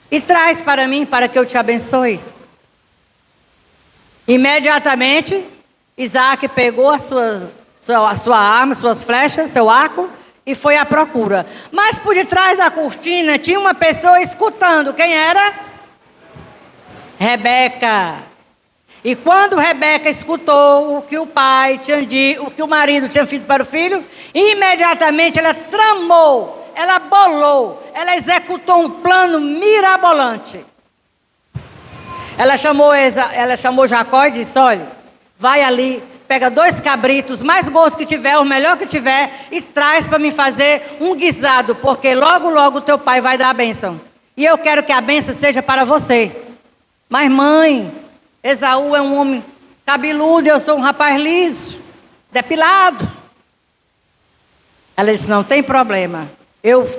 e traz para mim, para que eu te abençoe. Imediatamente, Isaac pegou a sua arma, suas flechas, seu arco, e foi à procura. Mas por detrás da cortina tinha uma pessoa escutando. Quem era? Rebeca. E quando Rebeca escutou o que o pai tinha dito, o que o marido tinha feito para o filho, imediatamente ela tramou, ela bolou, ela executou um plano mirabolante. Ela chamou Jacó e disse: olha, vai ali, pega 2 cabritos, mais gordos que tiver, o melhor que tiver, e traz para mim fazer um guisado, porque logo, logo o teu pai vai dar a bênção. E eu quero que a bênção seja para você. Mas mãe, Esaú é um homem cabeludo, eu sou um rapaz liso, depilado. Ela disse: não tem problema.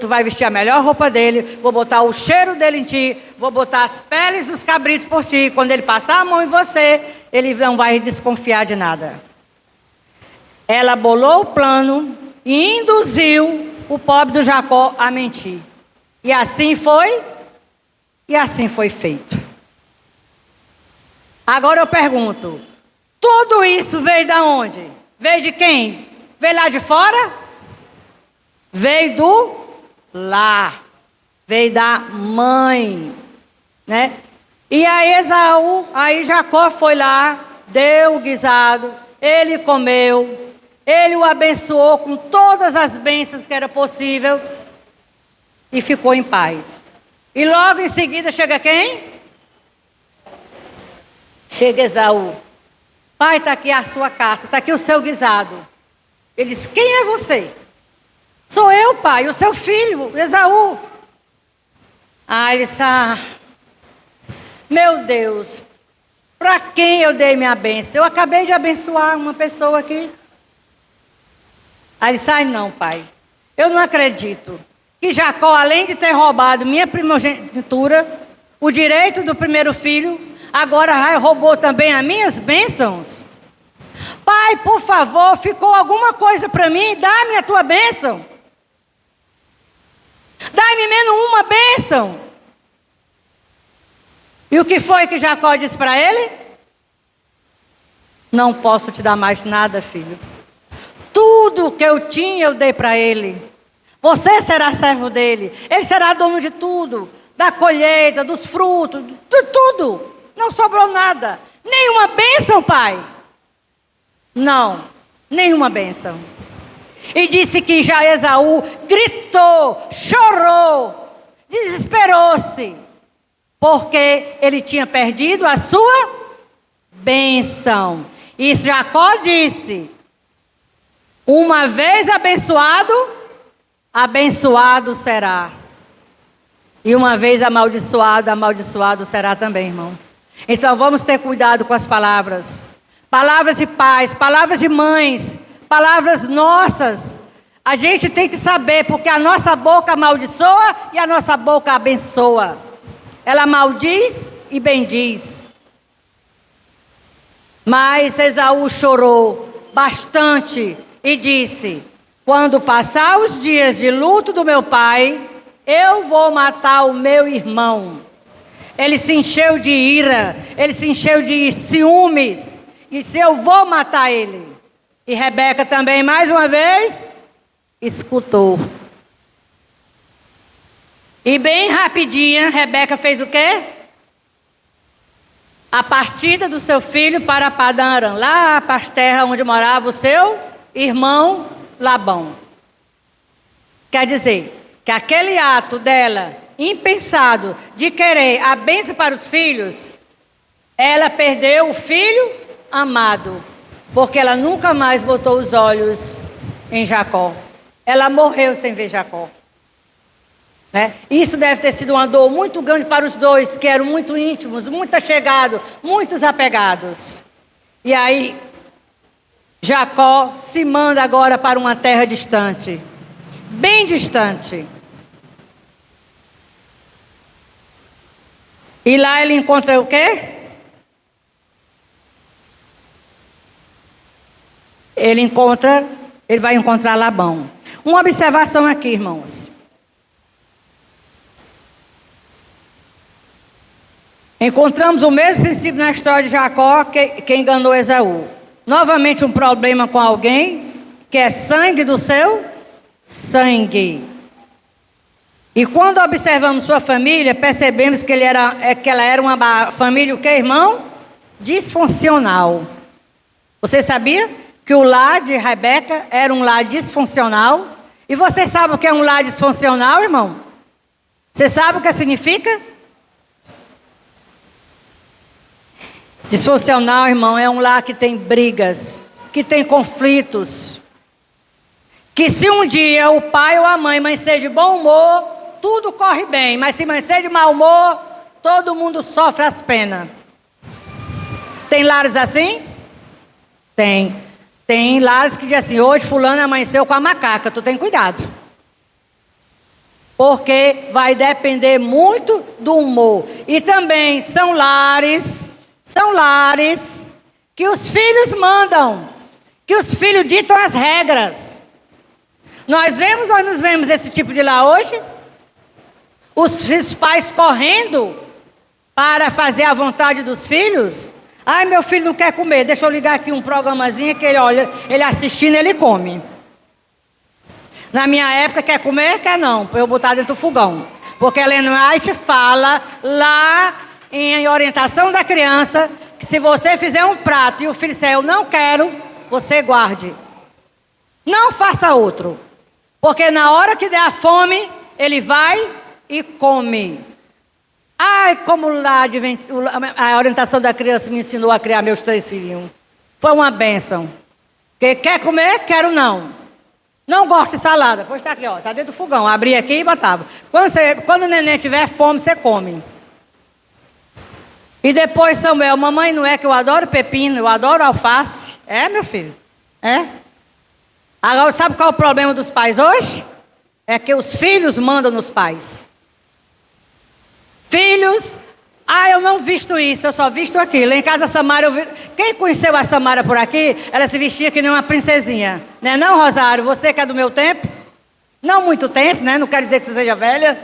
Tu vai vestir a melhor roupa dele, vou botar o cheiro dele em ti, vou botar as peles dos cabritos por ti. Quando ele passar a mão em você, ele não vai desconfiar de nada. Ela bolou o plano e induziu o pobre do Jacó a mentir. E assim foi feito. Agora eu pergunto, tudo isso veio de onde? Veio de quem? Veio lá de fora? Veio do lar, veio da mãe, né? E aí Jacó foi lá, deu o guisado, ele comeu, ele o abençoou com todas as bênçãos que era possível e ficou em paz. E logo em seguida chega quem? Chega Esaú. Pai, está aqui a sua caça, está aqui o seu guisado. Ele diz: quem é você? Sou eu, pai, o seu filho, Esaú. Ele disse: meu Deus, para quem eu dei minha bênção? Eu acabei de abençoar uma pessoa aqui. Aí ele disse: não, pai, eu não acredito que Jacó, além de ter roubado minha primogenitura, o direito do primeiro filho, agora roubou também as minhas bênçãos. Pai, pai, por favor, ficou alguma coisa para mim? Dá-me a tua bênção. Dá-me menos uma bênção. E o que foi que Jacó disse para ele? Não posso te dar mais nada, filho. Tudo que eu tinha eu dei para ele. Você será servo dele. Ele será dono de tudo. Da colheita, dos frutos, de tudo. Não sobrou nada. Nenhuma bênção, pai. Não, nenhuma bênção. E disse que já Esaú gritou, chorou, desesperou-se, porque ele tinha perdido a sua bênção. E Jacó disse: uma vez abençoado, abençoado será. E uma vez amaldiçoado, amaldiçoado será também, irmãos. Então vamos ter cuidado com as palavras. Palavras de pais, palavras de mães, palavras nossas. A gente tem que saber, porque a nossa boca amaldiçoa e a nossa boca abençoa. Ela maldiz e bendiz. Mas Esaú chorou bastante e disse: quando passar os dias de luto do meu pai, eu vou matar o meu irmão. Ele se encheu de ira, ele se encheu de ciúmes, e disse: eu vou matar ele. E Rebeca também, mais uma vez, escutou. E bem rapidinha, Rebeca fez o quê? A partida do seu filho para Padã Arã, lá para as terras onde morava o seu irmão Labão. Quer dizer, que aquele ato dela, impensado, de querer a bênção para os filhos, ela perdeu o filho amado, porque ela nunca mais botou os olhos em Jacó. Ela morreu sem ver Jacó. Né? Isso deve ter sido uma dor muito grande para os dois, que eram muito íntimos, muito achegados, muito apegados. E aí, Jacó se manda agora para uma terra distante, bem distante. E lá ele encontra o quê? Ele vai encontrar Labão. Uma observação aqui, irmãos. Encontramos o mesmo princípio na história de Jacó que enganou Esaú. Novamente um problema com alguém que é sangue do seu sangue. E quando observamos sua família, percebemos que ela era uma família, o que, irmão? Disfuncional. Você sabia que o lar de Rebeca era um lar disfuncional? E você sabe o que é um lar disfuncional, irmão? Você sabe o que significa? Disfuncional, irmão, é um lar que tem brigas, que tem conflitos. Que se um dia o pai ou a mãe amanhecer de bom humor, tudo corre bem. Mas se amanhecer de mau humor, todo mundo sofre as penas. Tem lares assim? Tem. Tem lares que dizem assim: hoje fulano amanheceu com a macaca, tu tem cuidado. Porque vai depender muito do humor. E também são lares que os filhos mandam, que os filhos ditam as regras. Nós vemos ou nos vemos esse tipo de lá hoje? Os pais correndo para fazer a vontade dos filhos. Ai, meu filho não quer comer, deixa eu ligar aqui um programazinho que ele olha, ele assistindo, ele come. Na minha época, quer comer, quer não, para eu botar dentro do fogão. Porque a Ellen White fala lá em orientação da criança, que se você fizer um prato e o filho disser eu não quero, você guarde. Não faça outro. Porque na hora que der a fome, ele vai e come. Ai, como lá a orientação da criança me ensinou a criar meus 3 filhinhos. Foi uma bênção. Quer comer? Quero não. Não gosto de salada. Pois está aqui, ó, está dentro do fogão. Abri aqui e botava. Quando o neném tiver fome, você come. E depois, Samuel, mamãe, não é que eu adoro pepino, eu adoro alface. É, meu filho? É. Agora, sabe qual é o problema dos pais hoje? É que os filhos mandam nos pais. Filhos Ah, eu não visto isso, eu só visto aquilo. Em casa, a Samara, quem conheceu a Samara por aqui, ela se vestia que nem uma princesinha. Né não, Rosário? Você que é do meu tempo? Não muito tempo, né? Não quero dizer que você seja velha.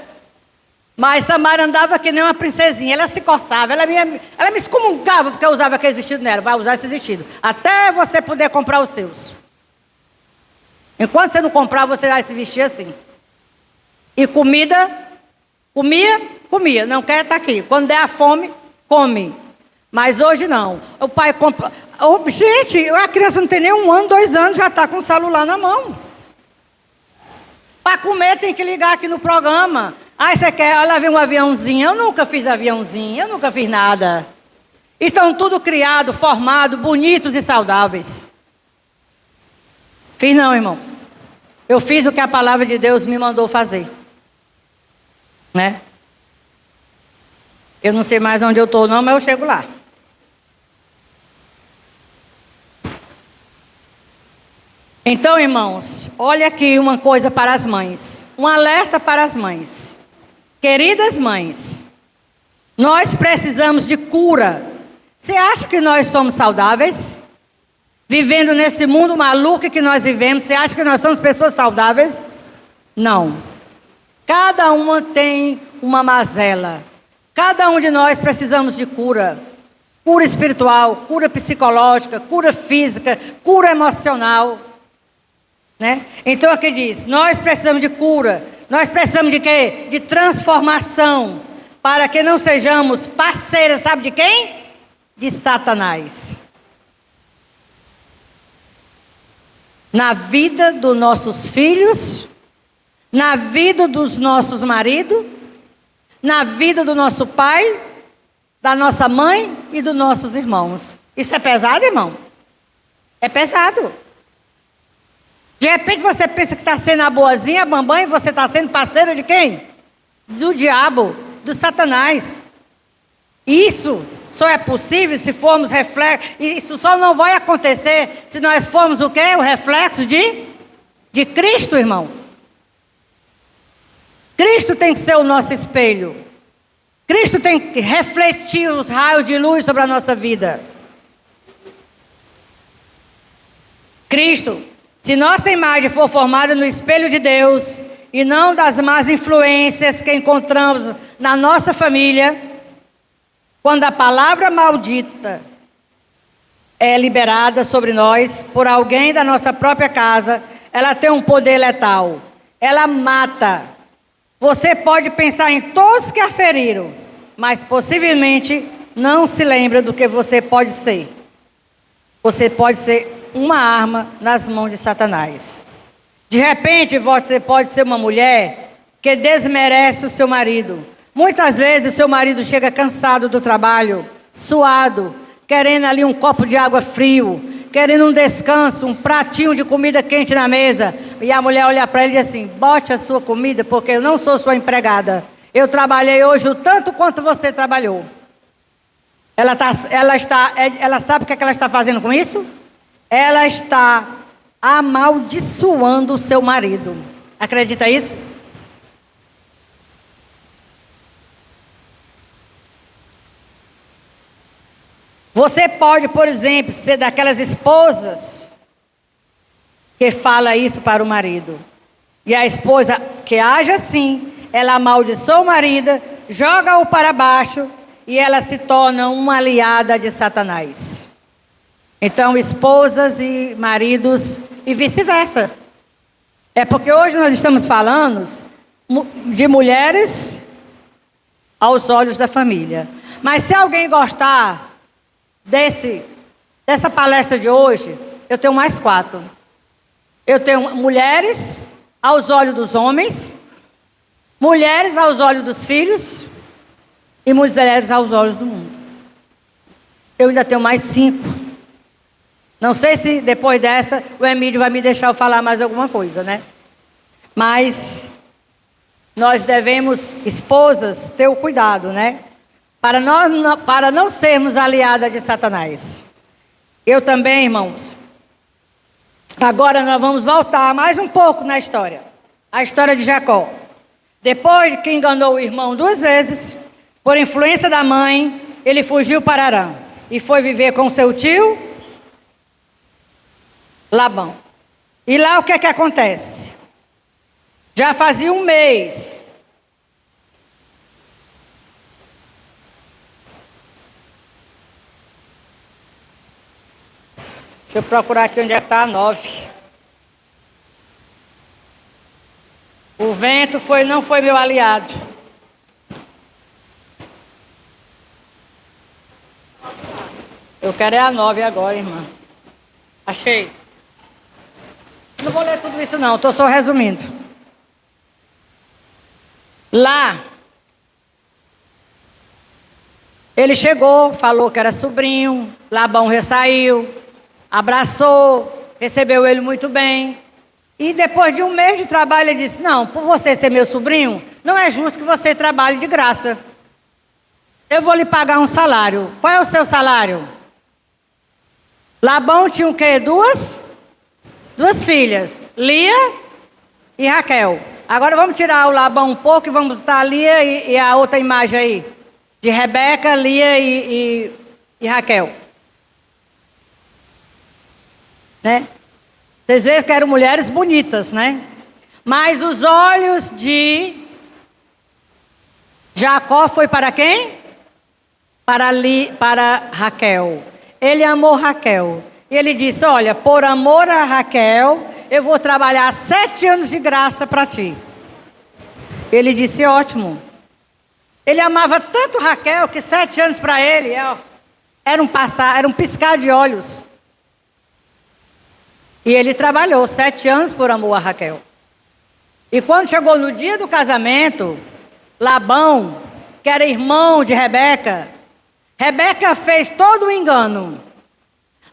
Mas Samara andava que nem uma princesinha. Ela se coçava, ela me excomungava porque eu usava aquele vestido nela. Vai usar esse vestido. Até você poder comprar os seus. Enquanto você não comprar, você vai se vestir assim. E comida, comia. Não quer estar aqui. Quando der a fome, come. Mas hoje não. O pai compra... Oh, gente, a criança não tem nem 1 ano, 2 anos, já está com o celular na mão. Para comer tem que ligar aqui no programa. Ah, você quer? Olha, vem um aviãozinho. Eu nunca fiz aviãozinho, eu nunca fiz nada. E estão tudo criado, formado, bonitos e saudáveis. Fiz não, irmão. Eu fiz o que a palavra de Deus me mandou fazer. Né? Eu não sei mais onde eu estou não, mas eu chego lá. Então, irmãos, olha aqui uma coisa para as mães. Um alerta para as mães. Queridas mães, nós precisamos de cura. Você acha que nós somos saudáveis? Vivendo nesse mundo maluco que nós vivemos, você acha que nós somos pessoas saudáveis? Não. Cada uma tem uma mazela. Cada um de nós precisamos de cura. Cura espiritual, cura psicológica, cura física, cura emocional. Né? Então aqui diz, nós precisamos de cura. Nós precisamos de quê? De transformação. Para que não sejamos parceiras, sabe de quem? De Satanás. Na vida dos nossos filhos, na vida dos nossos maridos, na vida do nosso pai, da nossa mãe e dos nossos irmãos. Isso é pesado, irmão? É pesado. De repente você pensa que está sendo a boazinha, a mamãe, e você está sendo parceira de quem? Do diabo, do Satanás. Isso só é possível se formos reflexo. Isso só não vai acontecer se nós formos o quê? O reflexo de Cristo, irmão. Cristo tem que ser o nosso espelho. Cristo tem que refletir os raios de luz sobre a nossa vida. Cristo, se nossa imagem for formada no espelho de Deus e não das más influências que encontramos na nossa família, quando a palavra maldita é liberada sobre nós por alguém da nossa própria casa, ela tem um poder letal. Ela mata. Você pode pensar em todos que a feriram, mas possivelmente não se lembra do que você pode ser. Você pode ser uma arma nas mãos de Satanás. De repente, você pode ser uma mulher que desmerece o seu marido. Muitas vezes o seu marido chega cansado do trabalho, suado, querendo ali um copo de água frio, querendo um descanso, um pratinho de comida quente na mesa. E a mulher olha para ele e diz assim, bote a sua comida, porque eu não sou sua empregada. Eu trabalhei hoje o tanto quanto você trabalhou. Ela sabe o que ela está fazendo com isso? Ela está amaldiçoando o seu marido. Acredita isso? Você pode, por exemplo, ser daquelas esposas que fala isso para o marido. E a esposa que age assim, ela amaldiçoa o marido, joga-o para baixo e ela se torna uma aliada de Satanás. Então, esposas e maridos e vice-versa. É porque hoje nós estamos falando de mulheres aos olhos da família. Mas se alguém gostar dessa palestra de hoje, eu tenho mais 4. Eu tenho mulheres aos olhos dos homens, mulheres aos olhos dos filhos e mulheres aos olhos do mundo. Eu ainda tenho mais 5. Não sei se depois dessa o Emílio vai me deixar eu falar mais alguma coisa, né? Mas nós devemos, esposas, ter o cuidado, né? Para não sermos aliadas de Satanás. Eu também, irmãos. Agora nós vamos voltar mais um pouco na história. A história de Jacó. Depois que enganou o irmão 2 vezes, Por influência da mãe, ele fugiu para Harã e foi viver com seu tio Labão. E lá o que é que acontece? Já fazia um mês. Deixa eu procurar aqui onde é que está a 9. O vento não foi meu aliado. Eu quero é a 9 agora, irmã. Achei. Não vou ler tudo isso não, estou só resumindo. Lá, ele chegou, falou que era sobrinho, Labão ressaiu, abraçou, recebeu ele muito bem. E depois de um mês de trabalho, ele disse, não, por você ser meu sobrinho, não é justo que você trabalhe de graça. Eu vou lhe pagar um salário. Qual é o seu salário? Labão tinha o quê? Duas filhas, Lia e Raquel. Agora vamos tirar o Labão um pouco e vamos botar a Lia e a outra imagem aí. De Rebeca, Lia e Raquel. Né? Vocês veem que eram mulheres bonitas, né? Mas os olhos de Jacó foi para quem? Para Raquel. Ele amou Raquel. E ele disse, olha, por amor a Raquel, eu vou trabalhar 7 anos de graça para ti. Ele disse, ótimo. Ele amava tanto Raquel que 7 anos para ele era um piscar de olhos. E ele trabalhou 7 anos por amor a Raquel. E quando chegou no dia do casamento, Labão, que era irmão de Rebeca, Rebeca fez todo o engano.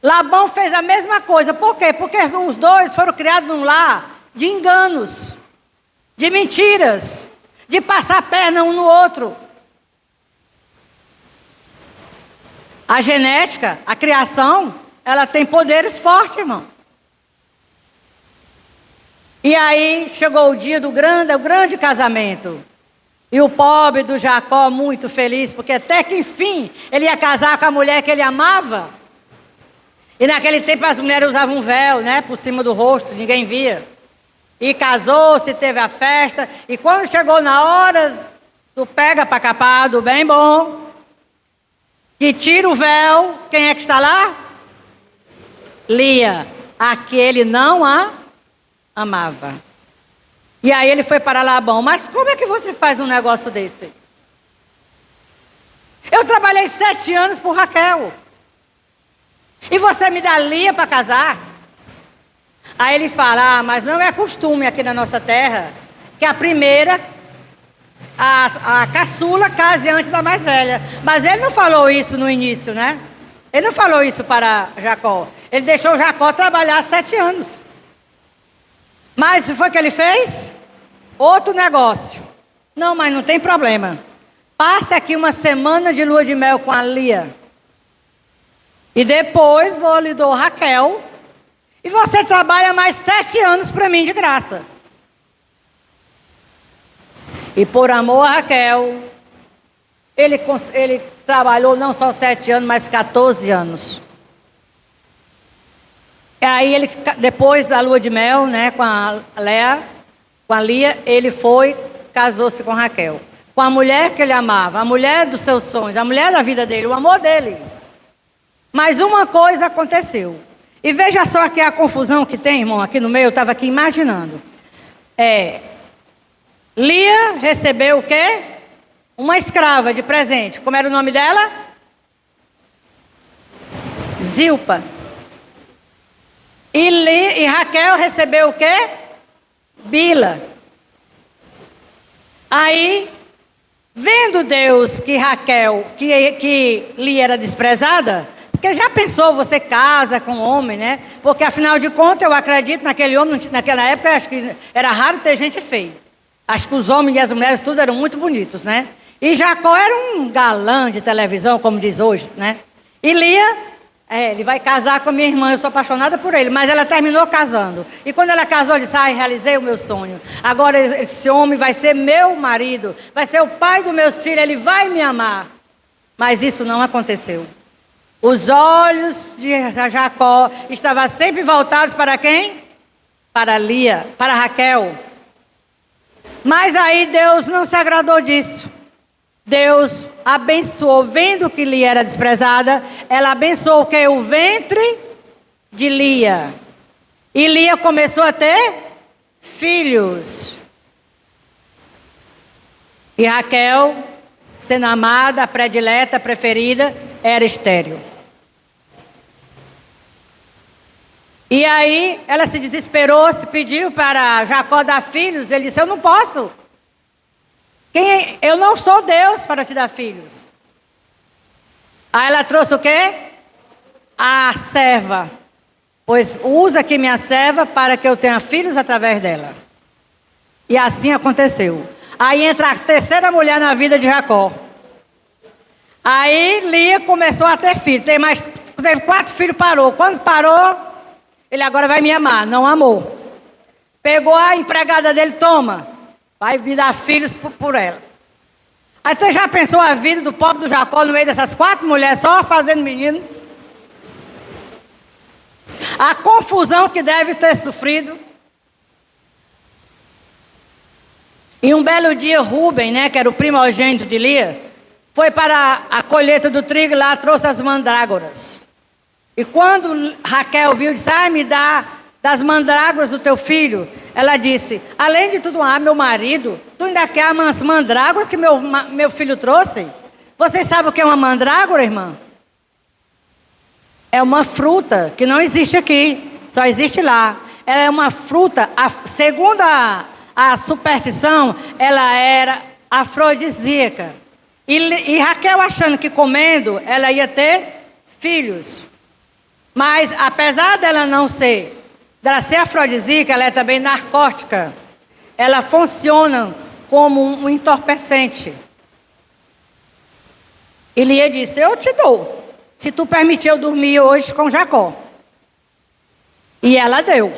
Labão fez a mesma coisa. Por quê? Porque os dois foram criados num lar de enganos, de mentiras, de passar a perna um no outro. A genética, a criação, ela tem poderes fortes, irmão. E aí chegou o dia do grande casamento. E o pobre do Jacó muito feliz, porque até que enfim ele ia casar com a mulher que ele amava. E naquele tempo as mulheres usavam um véu, né, por cima do rosto, ninguém via. E casou-se, teve a festa. E quando chegou na hora do pega para capar, do bem bom, que tira o véu, quem é que está lá? Lia, a que ele não a amava. E aí ele foi para Labão, mas como é que você faz um negócio desse? Eu trabalhei 7 anos por Raquel. E você me dá Lia para casar? Aí ele fala, mas não é costume aqui na nossa terra, que a primeira, a caçula case antes da mais velha. Mas ele não falou isso no início, né? Ele não falou isso para Jacó. Ele deixou Jacó trabalhar 7 anos. Mas o que foi que ele fez? Outro negócio. Não, mas não tem problema. Passe aqui uma semana de lua de mel com a Lia. E depois lhe dou Raquel. E você trabalha mais 7 anos para mim de graça. E por amor a Raquel, ele trabalhou não só 7 anos, mas 14 anos. E aí ele, depois da lua de mel, né, com a Lia, ele casou-se com Raquel. Com a mulher que ele amava, a mulher dos seus sonhos, a mulher da vida dele, o amor dele. Mas uma coisa aconteceu. E veja só aqui a confusão que tem, irmão, aqui no meio, eu estava aqui imaginando. Lia recebeu o quê? Uma escrava de presente. Como era o nome dela? Zilpa. E Raquel recebeu o quê? Bila. Aí, vendo Deus que Raquel, que Lia era desprezada, porque já pensou, você casa com um homem, né? Porque afinal de contas, eu acredito naquele homem, naquela época, acho que era raro ter gente feia. Acho que os homens e as mulheres, tudo eram muito bonitos, né? E Jacó era um galã de televisão, como diz hoje, né? E Lia Ele vai casar com a minha irmã, eu sou apaixonada por ele, mas ela terminou casando. E quando ela casou, ela disse, realizei o meu sonho. Agora esse homem vai ser meu marido, vai ser o pai dos meus filhos, ele vai me amar. Mas isso não aconteceu. Os olhos de Jacó estavam sempre voltados para quem? Para Lia, para Raquel. Mas aí Deus não se agradou disso. Deus abençoou, vendo que Lia era desprezada, ela abençoou o quê? O ventre de Lia. E Lia começou a ter filhos. E Raquel, sendo amada, a predileta, a preferida, era estéril. E aí ela se desesperou, se pediu para Jacó dar filhos. Ele disse, eu não posso. Eu não sou Deus para te dar filhos. Aí ela trouxe o quê? A serva. Pois usa aqui minha serva para que eu tenha filhos através dela. E assim aconteceu. Aí entra a terceira mulher na vida de Jacó. Aí Lia começou a ter filhos. Teve 4 filhos, parou. Quando parou, ele agora vai me amar. Não amou. Pegou a empregada dele, toma. Vai me dar filhos por ela. Aí você já pensou a vida do pobre do Jacó no meio dessas 4 mulheres só fazendo menino? A confusão que deve ter sofrido. E um belo dia, Rúben, que era o primogênito de Lia, foi para a colheita do trigo e lá trouxe as mandrágoras. E quando Raquel viu, disse, me dá das mandrágoras do teu filho. Ela disse, além de tudo, meu marido, tu ainda quer as mandrágoras que meu filho trouxe? Vocês sabem o que é uma mandrágora, irmã? É uma fruta que não existe aqui, só existe lá. Ela é uma fruta, segundo a superstição, ela era afrodisíaca. E Raquel achando que comendo, ela ia ter filhos. Mas apesar dela não ser, dela ser afrodisíaca, ela é também narcótica. Ela funciona como um entorpecente. E Lia disse, eu te dou, se tu permitir eu dormir hoje com Jacó. E ela deu.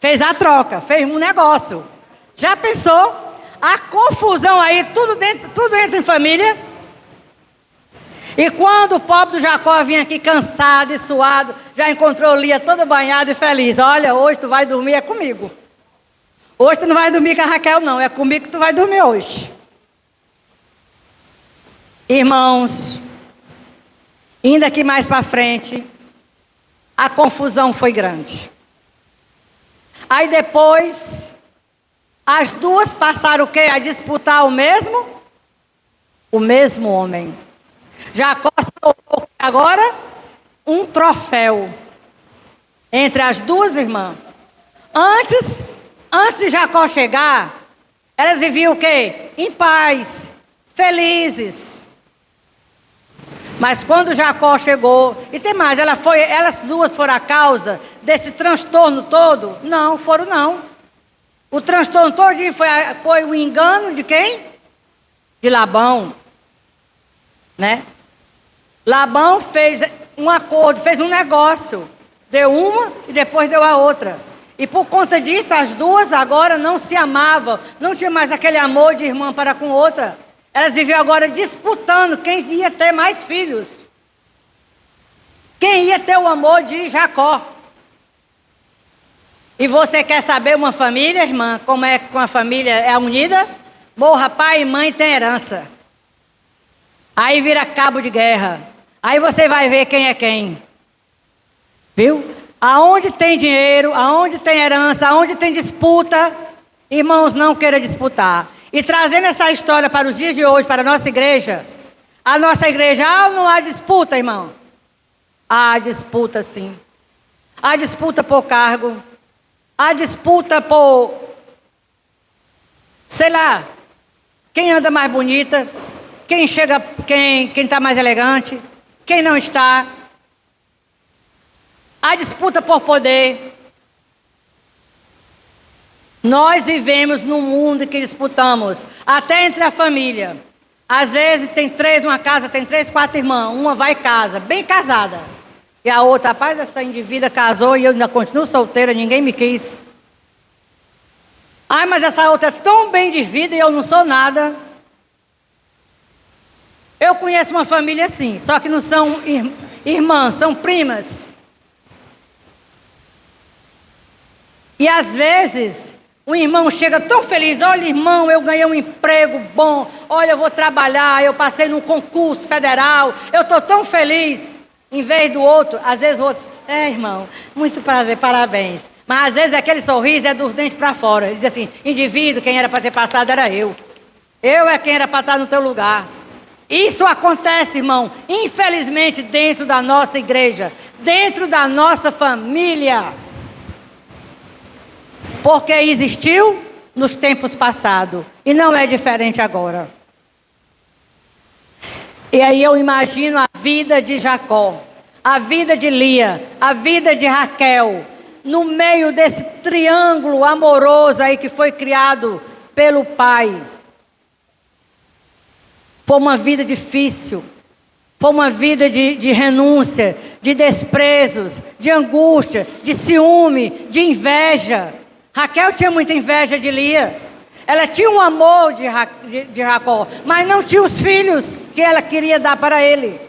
Fez a troca, fez um negócio. Já pensou? A confusão aí, tudo entra em família. E quando o pobre do Jacó vinha aqui cansado e suado, já encontrou Lia toda banhada e feliz. Olha, hoje tu vai dormir, é comigo. Hoje tu não vai dormir com a Raquel, não. É comigo que tu vai dormir hoje. Irmãos, indo aqui mais para frente, a confusão foi grande. Aí depois, as duas passaram o quê? A disputar o mesmo homem. Jacó colocou agora um troféu entre as duas irmãs. Antes de Jacó chegar, elas viviam o quê? Em paz, felizes. Mas quando Jacó chegou, e tem mais, elas duas foram a causa desse transtorno todo? Não, foram não. O transtorno todo foi o engano de quem? De Labão. Labão fez um acordo, fez um negócio. Deu uma e depois deu a outra. E por conta disso, as duas agora não se amavam. Não tinha mais aquele amor de irmã para com outra. Elas viviam agora disputando quem ia ter mais filhos. Quem ia ter o amor de Jacó. E você quer saber uma família, irmã, como é que uma família é unida? Morra, pai e mãe tem herança. Aí vira cabo de guerra. Aí você vai ver quem é quem. Viu? Aonde tem dinheiro, aonde tem herança, aonde tem disputa, irmãos, não queira disputar. E trazendo essa história para os dias de hoje, para a nossa igreja, não há disputa, irmão? Há disputa, sim. Há disputa por cargo, há disputa por, sei lá, quem anda mais bonita, quem chega, quem está mais elegante, quem não está. Há disputa por poder. Nós vivemos num mundo que disputamos, até entre a família. Às vezes tem 3 numa casa, tem 3, 4 irmãs, uma vai e casa, bem casada. E a outra, rapaz, essa indivídua casou e eu ainda continuo solteira, ninguém me quis. Ai, mas essa outra é tão bem de vida e eu não sou nada. Eu conheço uma família assim, só que não são irmãs, são primas. E às vezes, o irmão chega tão feliz, olha irmão, eu ganhei um emprego bom, olha eu vou trabalhar, eu passei num concurso federal, eu estou tão feliz. Em vez do outro, às vezes o outro, irmão, muito prazer, parabéns. Mas às vezes aquele sorriso é dos dentes para fora. Ele diz assim, indivíduo, quem era para ter passado era eu. Eu é quem era para estar no teu lugar. Isso acontece, irmão, infelizmente dentro da nossa igreja, dentro da nossa família. Porque existiu nos tempos passados e não é diferente agora. E aí eu imagino a vida de Jacó, a vida de Lia, a vida de Raquel, no meio desse triângulo amoroso aí que foi criado pelo pai. Foi uma vida difícil, foi uma vida de renúncia, de desprezos, de angústia, de ciúme, de inveja. Raquel tinha muita inveja de Lia. Ela tinha um amor de Jacó, mas não tinha os filhos que ela queria dar para ele.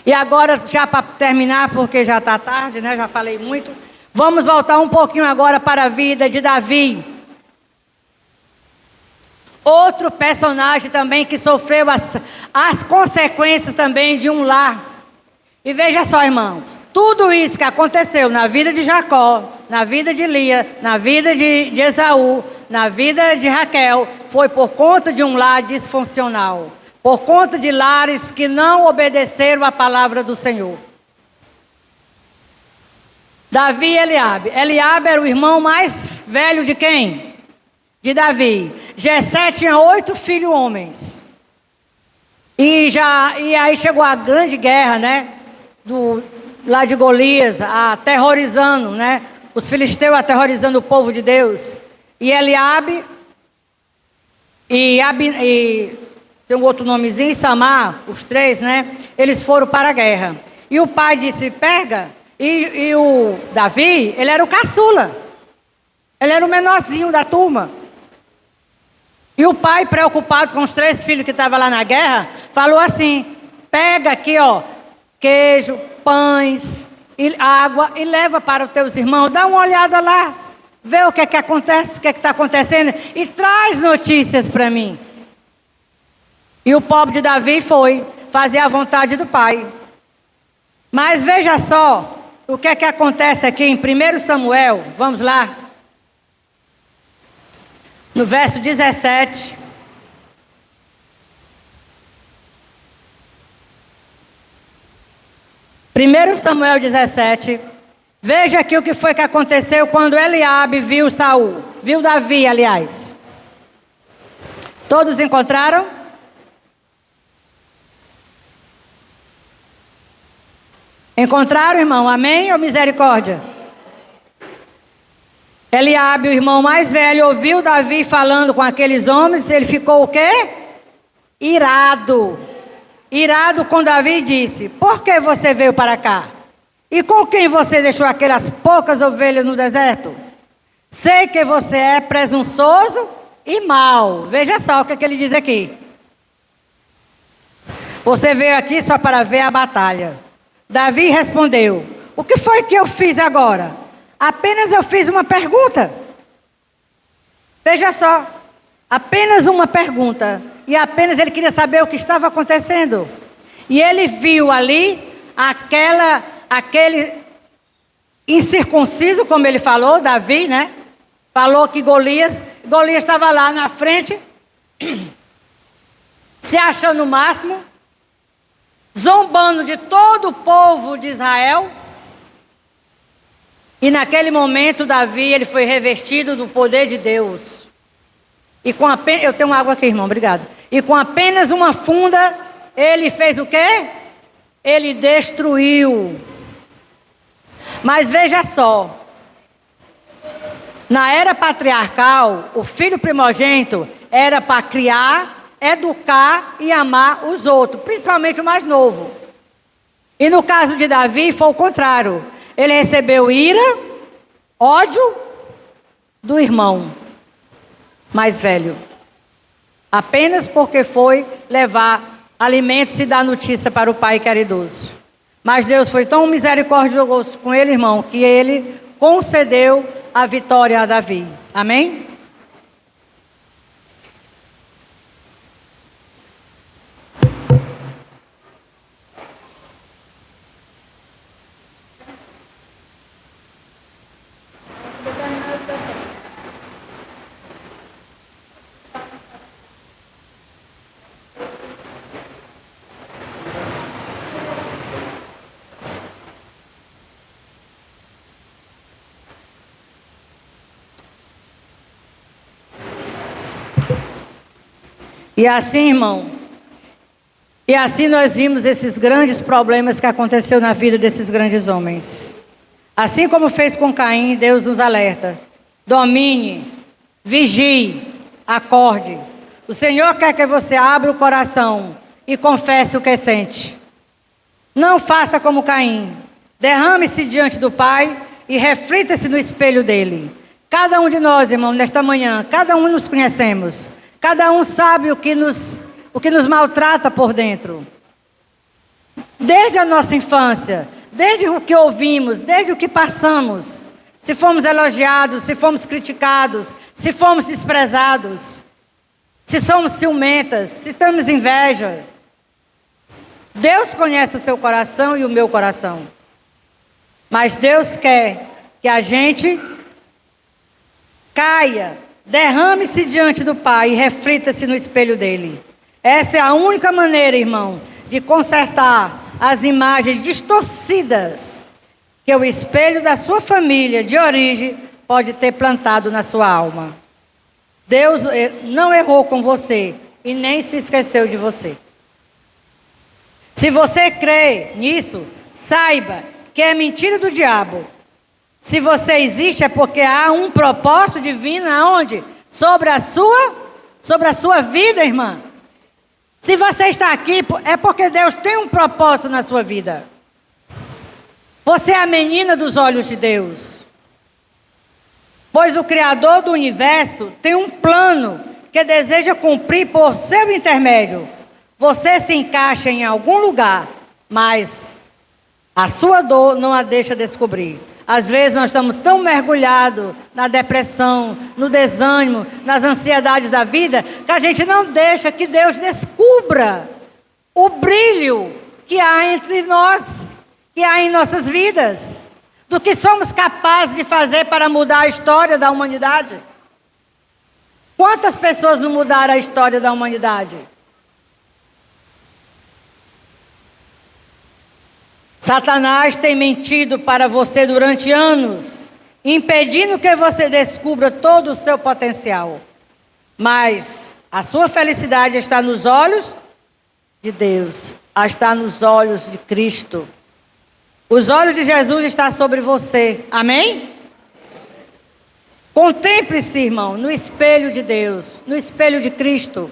E agora, já para terminar, porque já está tarde, né? Já falei muito. Vamos voltar um pouquinho agora para a vida de Davi. Outro personagem também que sofreu as consequências também de um lar. E veja só, irmão. Tudo isso que aconteceu na vida de Jacó, na vida de Lia, na vida de Esaú, na vida de Raquel, foi por conta de um lar disfuncional. Por conta de lares que não obedeceram à palavra do Senhor. Davi e Eliabe. Eliabe era o irmão mais velho de quem? De Davi. Jessé tinha 8 filhos homens. E aí chegou a grande guerra, né? Lá de Golias, aterrorizando, né? Os filisteus aterrorizando o povo de Deus. E Eliabe e tem um outro nomezinho, Samar, os 3, né? Eles foram para a guerra. E o pai disse, pega. E o Davi, ele era o caçula. Ele era o menorzinho da turma. E o pai, preocupado com os 3 filhos que estavam lá na guerra, falou assim, pega aqui, ó, queijo, pães, e água, e leva para os teus irmãos, dá uma olhada lá, vê o que é que acontece, o que é que está acontecendo, e traz notícias para mim. E o pobre de Davi foi fazer a vontade do pai. Mas veja só, o que é que acontece aqui em 1 Samuel, vamos lá, no verso 17. Primeiro Samuel 17, veja aqui o que foi que aconteceu quando Eliabe viu Saul, viu Davi, aliás. Todos encontraram? Encontraram, irmão? Amém ou misericórdia? Eliabe, o irmão mais velho, ouviu Davi falando com aqueles homens, ele ficou o quê? Irado. Irado com Davi e disse, por que você veio para cá? E com quem você deixou aquelas poucas ovelhas no deserto? Sei que você é presunçoso e mau. Veja só o que ele diz aqui. Você veio aqui só para ver a batalha. Davi respondeu, o que foi que eu fiz agora? Apenas eu fiz uma pergunta. Veja só, apenas uma pergunta. E apenas ele queria saber o que estava acontecendo. E ele viu ali aquele incircunciso, como ele falou, Davi, né? Falou que Golias estava lá na frente, se achando o máximo, zombando de todo o povo de Israel. E naquele momento, Davi, ele foi revestido do poder de Deus. E com apenas, eu tenho água aqui, irmão, obrigado. E com apenas uma funda, ele fez o quê? Ele destruiu. Mas veja só, na era patriarcal, o filho primogênito era para criar, educar e amar os outros, principalmente o mais novo. E no caso de Davi foi o contrário. Ele recebeu ira, ódio do irmão mais velho. Apenas porque foi levar alimentos e dar notícia para o pai que era idoso. Mas Deus foi tão misericordioso com ele, irmão, que ele concedeu a vitória a Davi. Amém? E assim, irmão, e assim nós vimos esses grandes problemas que aconteceu na vida desses grandes homens. Assim como fez com Caim, Deus nos alerta: domine, vigie, acorde. O Senhor quer que você abra o coração e confesse o que sente. Não faça como Caim. Derrame-se diante do Pai e reflita-se no espelho dele. Cada um de nós, irmão, nesta manhã, cada um nos conhecemos. Cada um sabe o que nos maltrata por dentro. Desde a nossa infância, desde o que ouvimos, desde o que passamos. Se fomos elogiados, se fomos criticados, se fomos desprezados, se somos ciumentas, se temos inveja. Deus conhece o seu coração e o meu coração. Mas Deus quer que a gente caia, derrame-se diante do Pai e reflita-se no espelho dele. Essa é a única maneira, irmão, de consertar as imagens distorcidas que o espelho da sua família de origem pode ter plantado na sua alma. Deus não errou com você e nem se esqueceu de você. Se você crê nisso, saiba que é mentira do diabo. Se você existe é porque há um propósito divino aonde? Sobre a sua vida, irmã. Se você está aqui é porque Deus tem um propósito na sua vida. Você é a menina dos olhos de Deus. Pois o Criador do universo tem um plano que deseja cumprir por seu intermédio. Você se encaixa em algum lugar, mas a sua dor não a deixa descobrir. Às vezes nós estamos tão mergulhados na depressão, no desânimo, nas ansiedades da vida, que a gente não deixa que Deus descubra o brilho que há entre nós, que há em nossas vidas, do que somos capazes de fazer para mudar a história da humanidade. Quantas pessoas não mudaram a história da humanidade? Satanás tem mentido para você durante anos, impedindo que você descubra todo o seu potencial. Mas a sua felicidade está nos olhos de Deus, está nos olhos de Cristo. Os olhos de Jesus estão sobre você. Amém? Contemple-se, irmão, no espelho de Deus, no espelho de Cristo.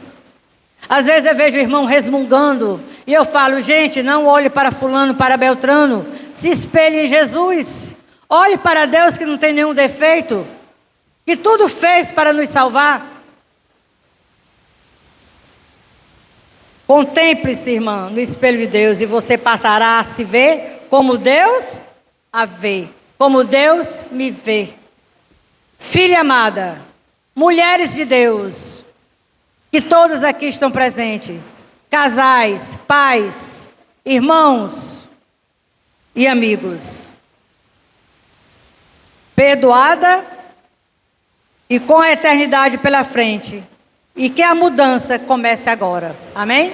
Às vezes eu vejo o irmão resmungando e eu falo: gente, não olhe para fulano, para Beltrano, se espelhe em Jesus. Olhe para Deus que não tem nenhum defeito, que tudo fez para nos salvar. Contemple-se, irmã, no espelho de Deus e você passará a se ver como Deus a vê, como Deus me vê. Filha amada, mulheres de Deus, que todos aqui estão presentes, casais, pais, irmãos e amigos, perdoada e com a eternidade pela frente, e que a mudança comece agora, amém?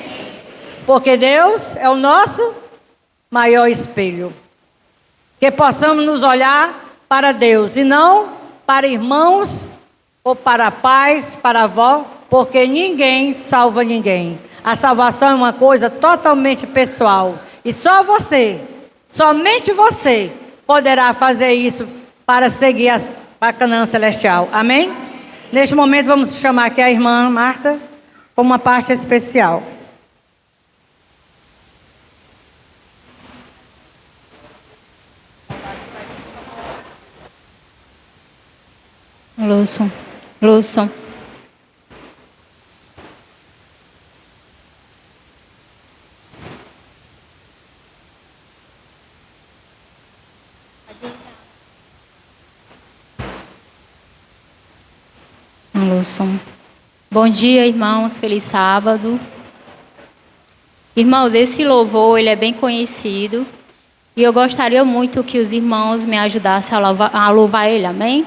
Porque Deus é o nosso maior espelho, que possamos nos olhar para Deus e não para irmãos ou para pais, para avó, porque ninguém salva ninguém. A salvação é uma coisa totalmente pessoal. E só você, somente você, poderá fazer isso para seguir a Canaã Celestial. Amém? Neste momento vamos chamar aqui a irmã Marta como uma parte especial. Lúcio. Lúcio. Lúcio. Bom dia, irmãos. Feliz sábado. Irmãos, esse louvor ele é bem conhecido e eu gostaria muito que os irmãos me ajudassem a louvar ele. Amém?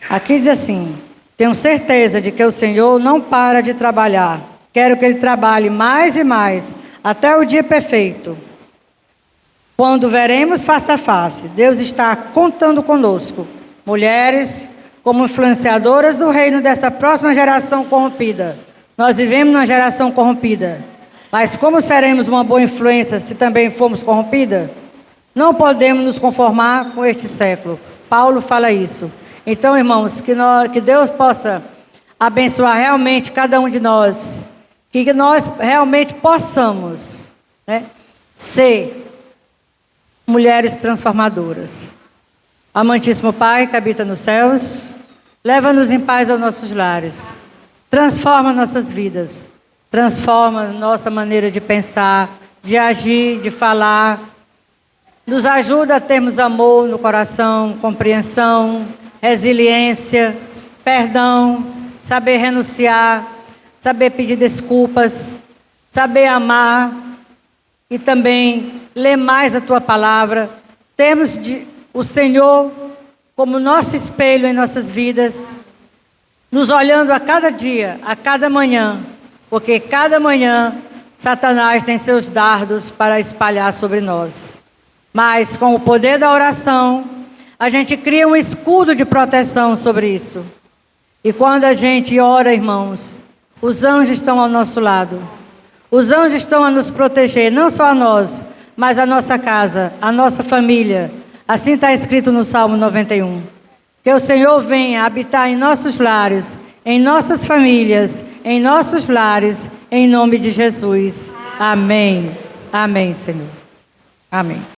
Aqui diz assim: tenho certeza de que o Senhor não para de trabalhar. Quero que Ele trabalhe mais e mais, até o dia perfeito. Quando veremos face a face, Deus está contando conosco, mulheres, como influenciadoras do reino dessa próxima geração corrompida. Nós vivemos numa geração corrompida, mas como seremos uma boa influência se também formos corrompidas? Não podemos nos conformar com este século. Paulo fala isso. Então, irmãos, que Deus possa abençoar realmente cada um de nós, que nós realmente possamos, né, ser mulheres transformadoras. Amantíssimo Pai, que habita nos céus, leva-nos em paz aos nossos lares. Transforma nossas vidas. Transforma nossa maneira de pensar, de agir, de falar. Nos ajuda a termos amor no coração, compreensão, resiliência, perdão, saber renunciar, saber pedir desculpas, saber amar e também ler mais a Tua palavra. Termos o Senhor como nosso espelho em nossas vidas, nos olhando a cada dia, a cada manhã, porque cada manhã Satanás tem seus dardos para espalhar sobre nós. Mas com o poder da oração, a gente cria um escudo de proteção sobre isso. E quando a gente ora, irmãos, os anjos estão ao nosso lado. Os anjos estão a nos proteger, não só a nós, mas a nossa casa, a nossa família. Assim está escrito no Salmo 91. Que o Senhor venha habitar em nossos lares, em nossas famílias, em nossos lares, em nome de Jesus. Amém. Amém, Senhor. Amém.